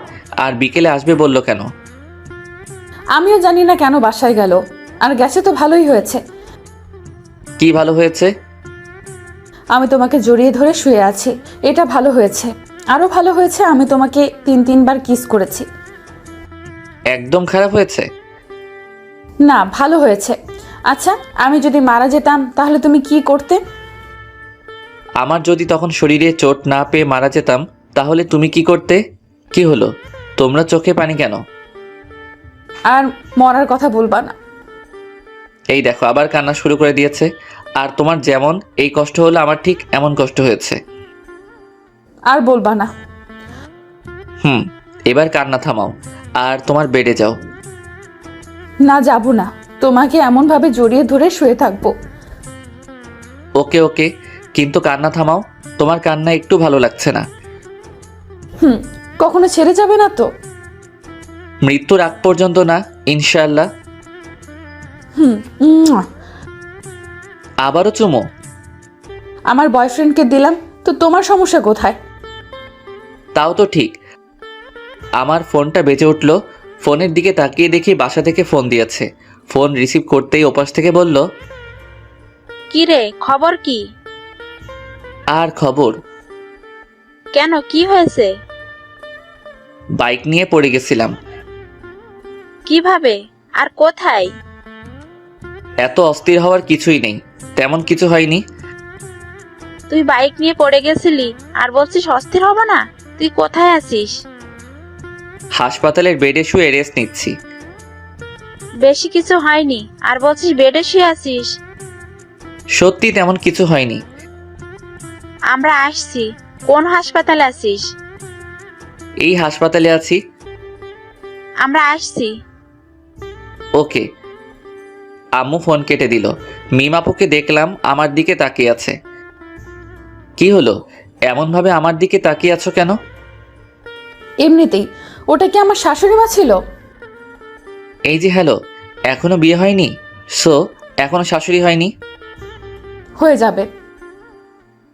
আর বিকেলে আসবে বলল কেন? আমিও জানি না কেন বাসায় গেল, আর গেছে তো ভালোই হয়েছে। কি ভালো হয়েছে? আমি তোমাকে জড়িয়ে ধরে শুয়ে আছি, এটা ভালো হয়েছে। আরো ভালো হয়েছে আমি তোমাকে 3-3বার কিস করেছি। একদম খারাপ হয়েছে? না, ভালো হয়েছে। আচ্ছা, আমি যদি মারা যেতাম তাহলে তুমি কি করতে? আমার যদি তখন শরীরে চোট না পেয়ে মারা যেতাম তাহলে তুমি কি করতে? কি হলো, তোমরা চোখে পানি কেন? আর মরার কথা বলবা না। এই দেখো আবার কান্না শুরু করে দিয়েছে। আর তোমার যেমন এই কষ্ট হলো আমার ঠিক এমন কষ্ট হয়েছে। আর বলবা না। এবার কান্না থামাও আর তোমার বেডে যাও। না, যাব না। তোমাকে এমন ভাবে জড়িয়ে ধরে শুয়ে থাকবো। ওকে ওকে, কিন্তু কান্না থামাও। তোমার কান্না একটু ভালো লাগছে না। কখনো ছেড়ে যাবে না তো? মৃত্যুর আগ পর্যন্ত না, ইনশাআল্লাহ। উম্মুয়া। আবারও চুমো? আমার বয়ফ্রেন্ডকে দিলাম তো তোমার সমস্যা কোথায়? তাও তো ঠিক। আমার ফোনটা বেজে উঠল। ফোনের দিকে তাকিয়ে দেখি বাসা থেকে ফোন দিয়েছে। ফোন রিসিভ করতেই ওপাশ থেকে বলল, কি রে, খবর কি? আর খবর? কেন, কি হয়েছে? বাইক নিয়ে পড়ে গেছিলাম। কিভাবে আর কোথায়? এত অস্থির হওয়ার কিছুই নেই, তেমন কিছু হয়নি। তুই বাইক নিয়ে পড়ে গেছিলি আর বলছিস অস্থির হব না? তুই কোথায় আছিস? হাসপাতালের বেডে শুয়ে রেস্ট নিচ্ছি। বেশি কিছু হয়নি আর বলছিস বেডে শুয়ে আছিস? সত্যি তেমন কিছু হয়নি। আমরা আসছি। কোন হাসপাতালে আছিস? এই হাসপাতালে আছি। আমরা আসছি। ওকে। আম্মু ফোন কেটে দিল। মিম আপুকে দেখলাম আমার দিকে তাকিয়ে আছে। কি হলো, এমনভাবে আমার দিকে তাকিয়ে আছো কেন? এমনিতেই। ওটা কি আমার শাশুড়ি মা ছিল? এই যে হ্যালো, এখনো বিয়ে হয়নি? সো এখনো শাশুড়ি হয়নি? হয়ে যাবে।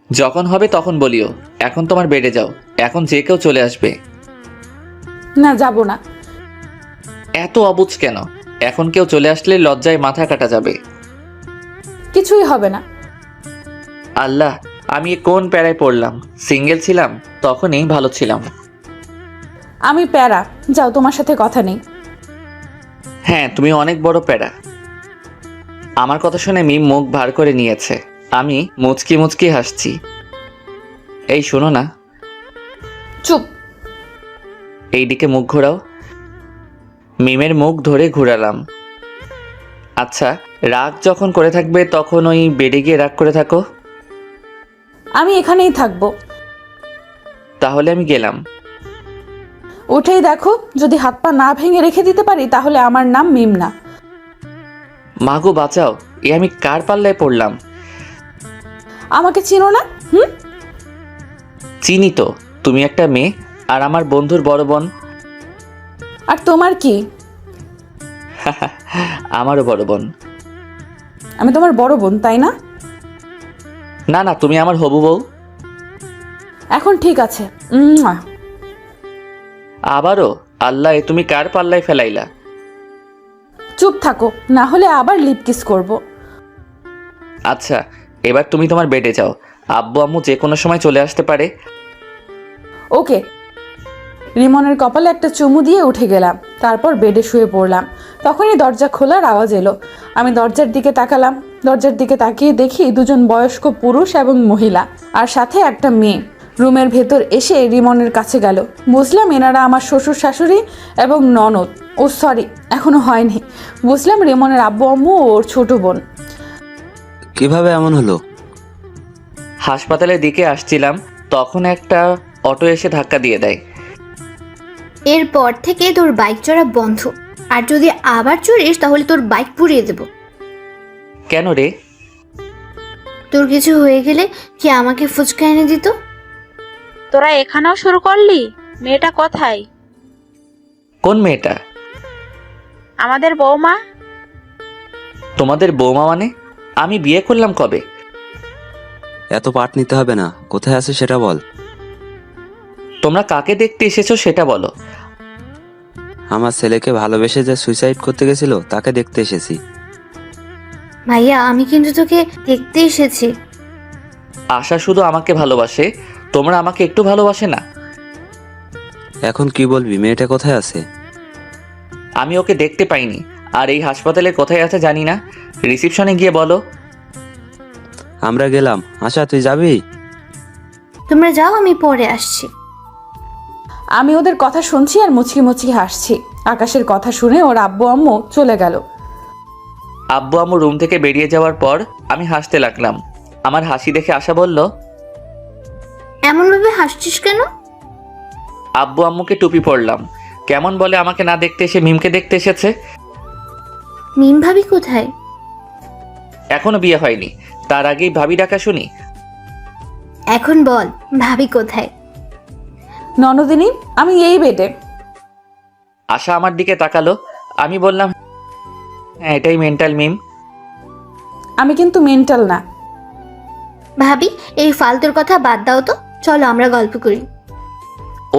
যখন হবে তখন বলিও। এখন তোমার বেডে যাও, এখন যে কেউ চলে আসবে। না, যাব না। এত অবুঝ কেন? এখন কেউ চলে আসলে লজ্জায় মাথা কাটা যাবে। কিছুই হবে না। আল্লাহ, আমি কোন প্যারায় পড়লাম। সিঙ্গেল ছিলাম তখনই ভালো ছিলাম। আমি প্যারা, যাও, তোমার সাথে কথা নেই। হ্যাঁ, তুমি অনেক বড় প্যারা। আমার কথা শুনে মিম মুখ ভার করে নিয়েছে। আমি মুচকি মুচকি হাসছি। এই শোনো না। চুপ। এইদিকে মুখ ঘোরাও। মিমের মুখ ধরে ঘুরালাম। আচ্ছা, রাগ যখন করে থাকবে তখন ওই বেডে গিয়ে রাগ করে থাকো। আমি এখানেই থাকবো। তাহলে আমি গেলাম। উঠেই দেখো, যদি হাত পা না ভেঙে রেখে দিতে পারি তাহলে আমার নাম মিম না। মাগো বাঁচাও, এ আমি কার পাল্লায় পড়লাম? আমাকে চিনো না? চিনি তো, তুমি একটা মেয়ে আর আমার বন্ধুর বড় বোন। আর তোমার কি? আমারও বড় বোন। আমি তোমার বড় বোন, তাই না? না না, তুমি আমার হবু বউ। এখন ঠিক আছে। আবারও? আল্লাহ, এ তুমি কার পাল্লায় ফেলাইলা? চুপ থাকো, না হলে আবার লিপ কিস করবো। আচ্ছা, এবার তুমি তোমার বেডে যাও। আব্বু আম্মু যে কোনো সময় চলে আসতে পারে। ওকে। রিমনের কপালে একটা চুমু দিয়ে উঠে গেলাম, তারপর বেডে শুয়ে পড়লাম। তখনই দরজা খোলার আওয়াজ এলো। আমি দরজার দিকে তাকালাম। দরজার দিকে তাকিয়ে দেখি দুজন বয়স্ক পুরুষ এবং মহিলা, আর সাথে একটা মেয়ে রুমের ভেতর এসে রিমনের কাছে গেল। বুঝলাম এনারা আমার শ্বশুর শাশুড়ি এবং ননদ। ও সরি, এখনো হয়নি। বুঝলাম রিমনের আব্বু আম্মু ও ওর ছোট বোন। কিভাবে এমন হলো? হাসপাতালের দিকে আসছিলাম, তখন একটা অটো এসে ধাক্কা দিয়ে দেয়। এরপর থেকে তোর বাইক চড়া বন্ধ, আর যদি আবার চড়িস তাহলে তোর বাইক পুড়িয়ে দেব। কেন রে? তোর কিছু হয়ে গেলে কি আমাকে ফুচকা এনে দিত? তোরা এখানেও শুরু করলি? মেয়েটা কোথায়? কোন মেয়েটা? আমাদের বৌমা। তোমাদের বৌমা মানে? আমি বিয়ে করলাম কবে? এত পাট নিতে হবে না, কোথায় আছে সেটা বল। তোমরা কাকে দেখতে এসেছো সেটা বলো। আমার ছেলেকে ভালোবেসে যে সুইসাইড করতে গেছিল তাকে দেখতে এসেছি। ভাইয়া, আমি কিন্তু তোকে দেখতে এসেছি। আশা শুধু আমাকে ভালোবাসে, তোমরা আমাকে একটু ভালোবাসে না? এখন কি বলবি, মেয়েটা কোথায় আছে? আমি ওকে দেখতে পাইনি, আর এই হাসপাতালে কোথায় আছে জানি না। রিসেপশনে গিয়ে বলো। আমরা গেলাম। আশা, তুই যাবি? তোমরা যাও, আমি পরে আসছি। আমি ওদের কথা শুনছি আর মুচকি মুচকি হাসছি। আকাশের কথা শুনে ওর আব্বু আম্মু চলে গেল। আব্বু আম্মু রুম থেকে বেরিয়ে যাওয়ার পর আমি হাসতে লাগলাম। আমার হাসি দেখে আশা বলল, এমনভাবে হাসছিস কেন? আব্বু আম্মুকে টুপি পরলাম। কেমন বলে আমাকে না দেখতে এসে মিমকে দেখতে এসেছে। মিম ভাবি কোথায়? এখনো বিয়ে হয়নি, তার আগেই ভাবি ডাকা শুনি। এখন বল, ভাবি কোথায়? ননদিনী, আমি এই বেডে। আশা আমার দিকে তাকালো। আমি বললাম, হ্যাঁ এটাই মেন্টাল মিম। আমি কিন্তু মেন্টাল না। ভাবি, এই ফালতুর কথা বাদ দাও তো, চলো আমরা গল্প করি।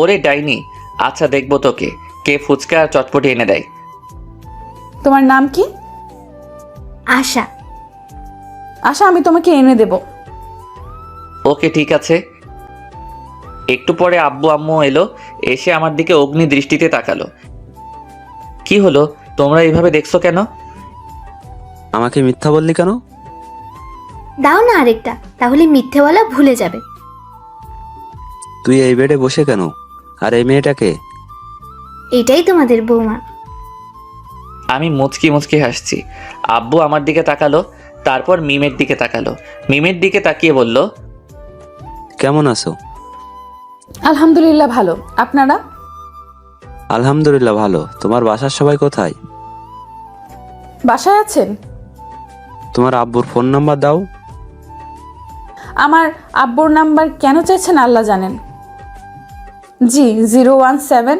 ওরে ডাইনি, আচ্ছা দেখবো তোকে কে ফুচকা আর চটপটি এনে দেয়। তোমার নাম কি? আশা। আশা, আমি তোমাকে এনে দেব। ওকে ঠিক আছে। একটু পরে আব্বু আম্মু এলো, এসে আমার দিকে অগ্নি দৃষ্টিতে তাকালো। কি হলো, তোমরা এইভাবে দেখছো কেন? আমাকে মিথ্যা বললি কেন? দাও না আরেকটা, তাহলে মিথ্যেওয়ালা ভুলে যাবে। তুই এই বেডে বসে কেন? আর এই মেয়েটাকে? এটাই তোমাদের বৌমা। আমি মুচকি মুচকি হাসছি। আব্বু আমার দিকে তাকালো, তারপর মিমের দিকে তাকালো। মিমের দিকে তাকিয়ে বলল, কেমন আছো? আলহামদুলিল্লাহ ভালো। আপনারা? আলহামদুলিল্লাহ ভালো। তোমার বাসার সবাই কোথায়? বাসায় আছেন? তোমার আব্বুর ফোন নাম্বার দাও। আমার আব্বুর নাম্বার কেন চাইছেন আল্লাহ জানেন। জি, 017।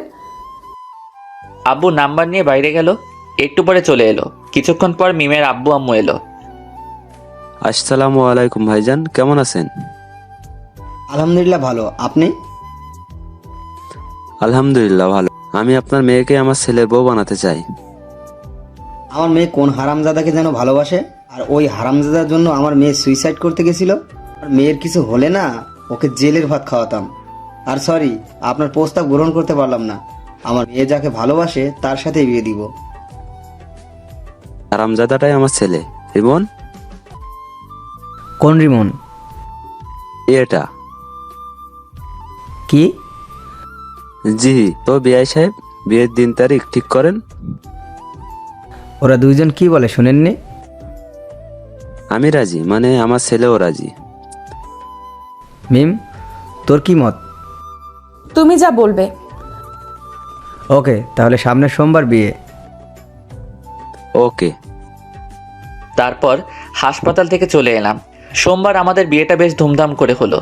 আব্বু নাম্বার নিয়ে বাইরে গেল। একটু পরে চলে এলো। কিছুক্ষণ পর মিমের আব্বু আম্মু এলো। আসসালামু আলাইকুম ভাইজান, কেমন আছেন? আলহামদুলিল্লাহ ভালো। আপনি? আলহামদুলিল্লাহ ভালো। আমি আপনার মেয়েকে আমার ছেলের বউ বানাতে চাই। আমার মেয়ে কোন হারামজাদাকে যেন ভালোবাসে, আর ওই হারামজাদার জন্য আমার মেয়ে সুইসাইড করতে গেছিল। আর মেয়ের কিছু হলে না, ওকে জেলের ভাত খাওয়াতাম। আর সরি, আপনার প্রস্তাব গ্রহণ করতে পারলাম না। আমার মেয়ে যাকে ভালোবাসে তার সাথে বিয়ে দিব। হারামজাদাটাই আমার ছেলে। রিমন? কোন রিমন? এটা কি? জি, তো বিআই সাহেব, বিয়ের দিন তারিখ ঠিক করেন। ওরা দুইজন কি বলে শুনেননি? আমি রাজি, মানে আমার ছেলেও রাজি। মিম, তোর কি মত? তুমি যা বলবে। ওকে, তাহলে সামনের সোমবার বিয়ে। ওকে। তারপর হাসপাতাল থেকে চলে এলাম। সোমবার আমাদের বিয়েটা বেশ ধুমধাম করে হলো।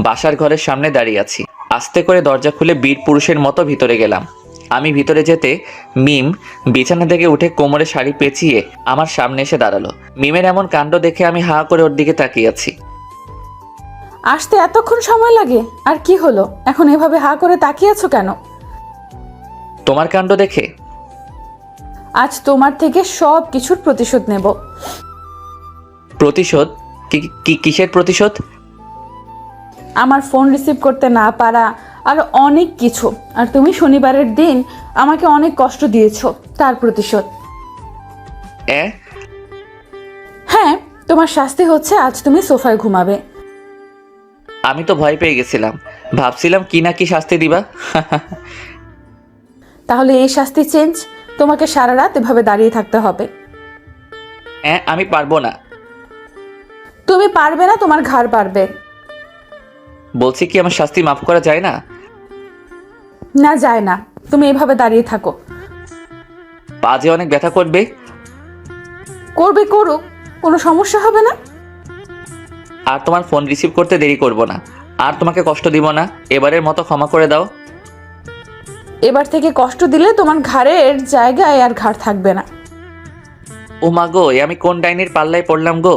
বাসার ঘরের সামনে দাঁড়িয়ে আছি। আস্তে করে দরজা খুলে বীর পুরুষের মতো ভিতরে গেলাম। আমি ভিতরে যেতে মিম বিছানা থেকে উঠে কোমরে শাড়ি পেঁচিয়ে আমার সামনে এসে দাঁড়ালো। মিমের এমন কাণ্ড দেখে আমি হা করে ওর দিকে তাকিয়ে আছি। আসতে এতক্ষণ সময় লাগে? আর কি হলো, এখন এভাবে হা করে তাকিয়ে আছো কেন? তোমার কাণ্ড দেখে? আজ তোমার থেকে সব কিছুর প্রতিশোধ নেব। প্রতিশোধ? কিসের প্রতিশোধ? আমার ফোন রিসিভ করতে না পারা আর অনেক কিছু। আর তুমি শনিবারের দিন আমাকে অনেক কষ্ট দিয়েছো, তার প্রতিশোধ। হ্যাঁ, তোমার শাস্তি হচ্ছে আজ তুমি সোফায় ঘুমাবে। আমি তো ভয় পেয়ে গেছিলাম, ভাবছিলাম কি না কি শাস্তি দিবা। তাহলে এই শাস্তি চেঞ্জ, তোমাকে সারা রাত এভাবে দাঁড়িয়ে থাকতে হবে। আমি পারবো না। তুমি পারবে না, তোমার ঘাড় পারবে। বলছি কি আমার শাস্তি মাফ করা যায় না? না, যায় না। তুমি এভাবে দাঁড়িয়ে থাকো। পা যে অনেক ব্যথা করবে। করবে, করুক, কোনো সমস্যা হবে না। আর তোমার ফোন রিসিভ করতে দেরি করব না, আর তোমাকে কষ্ট দিব না। এবারের মতো ক্ষমা করে দাও। এবার থেকে কষ্ট দিলে তোমার ঘাড়ের জায়গায় আর ঘাড় থাকবে না। ও মা গো, আমি কোন ডাইনির পাল্লায় পড়লাম গো?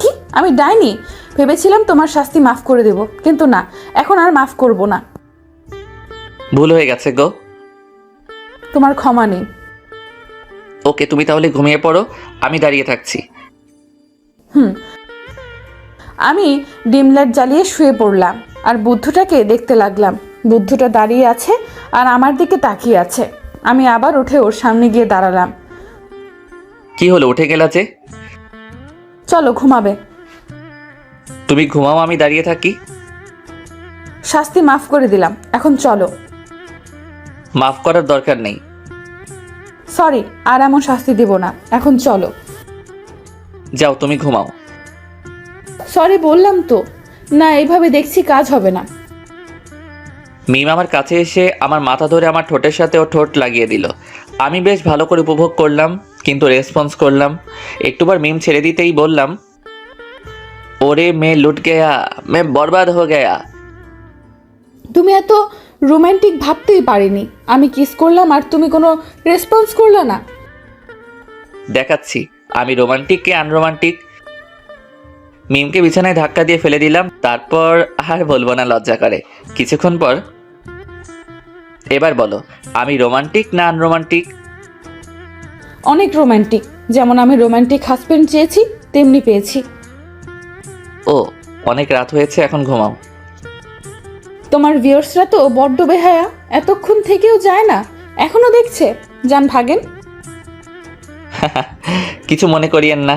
কি, আমি ডাইনি? ভেবেছিলাম তোমার শাস্তি মাফ করে দেব, কিন্তু না, এখন আর মাফ করব না। ভুল হয়ে গেছে গো। তোমার ক্ষমা নেই। ওকে, তুমি তাহলে ঘুমিয়ে পড়ো, আমি দাঁড়িয়ে থাকছি। আমি ডিম লাইট জ্বালিয়ে শুয়ে পড়লাম আর বুদ্ধটাকে দেখতে লাগলাম। বুদ্ধটা দাঁড়িয়ে আছে আর আমার দিকে তাকিয়ে আছে। আমি আবার উঠে ওর সামনে গিয়ে দাঁড়ালাম। কি হলো, উঠে গেলা যে? চলো, ঘুমাবে। তুমি ঘুমাও, আমি দাঁড়িয়ে থাকি। শাস্তি মাফ করে দিলাম, এখন চলো। মাফ করার দরকার নেই। সরি, আর এমন শাস্তি দিব না, এখন চলো। যাও, তুমি ঘুমাও। সরি বললাম তো। না, এইভাবে দেখছি কাজ হবে না। মিম আমার কাছে এসে আমার মাথা ধরে আমার ঠোঁটের সাথে ও ঠোঁট লাগিয়ে দিল। আমি বেশ ভালো করে উপভোগ করলাম, কিন্তু রেসপন্স করলাম। একটুবার মিম ছেড়ে দিতেই বললাম, ওরে মে লুট গেয়া, মে বরবাদ হো গেয়া। তুমি এত রোমান্টিক ভাবতেই পারিনি। আমি কিস করলাম আর তুমি কোনো রেসপন্স করলে না। দেখাচ্ছি আমি রোমান্টিক কে আনরোমান্টিক। মিমকে বিছানায় ধাক্কা দিয়ে ফেলে দিলাম, তারপর আর বলবো না, লজ্জা করে। কিছুক্ষণ পর, এবার বলো আমি রোমান্টিক না আনরোমান্টিক? অনেক রোমান্টিক। যেমন আমি রোমান্টিক হাজবেন্ড চেয়েছি, তেমনি পেয়েছি। ও, অনেক রাত হয়েছে, এখন ঘুমাও। তোমার ভিউয়ার্সরা তো বড্ড বেহায়া, এতক্ষণ থেকেও যায় না, এখনো দেখছে। যান, ভাগেন। কিছু মনে করিয়েন না।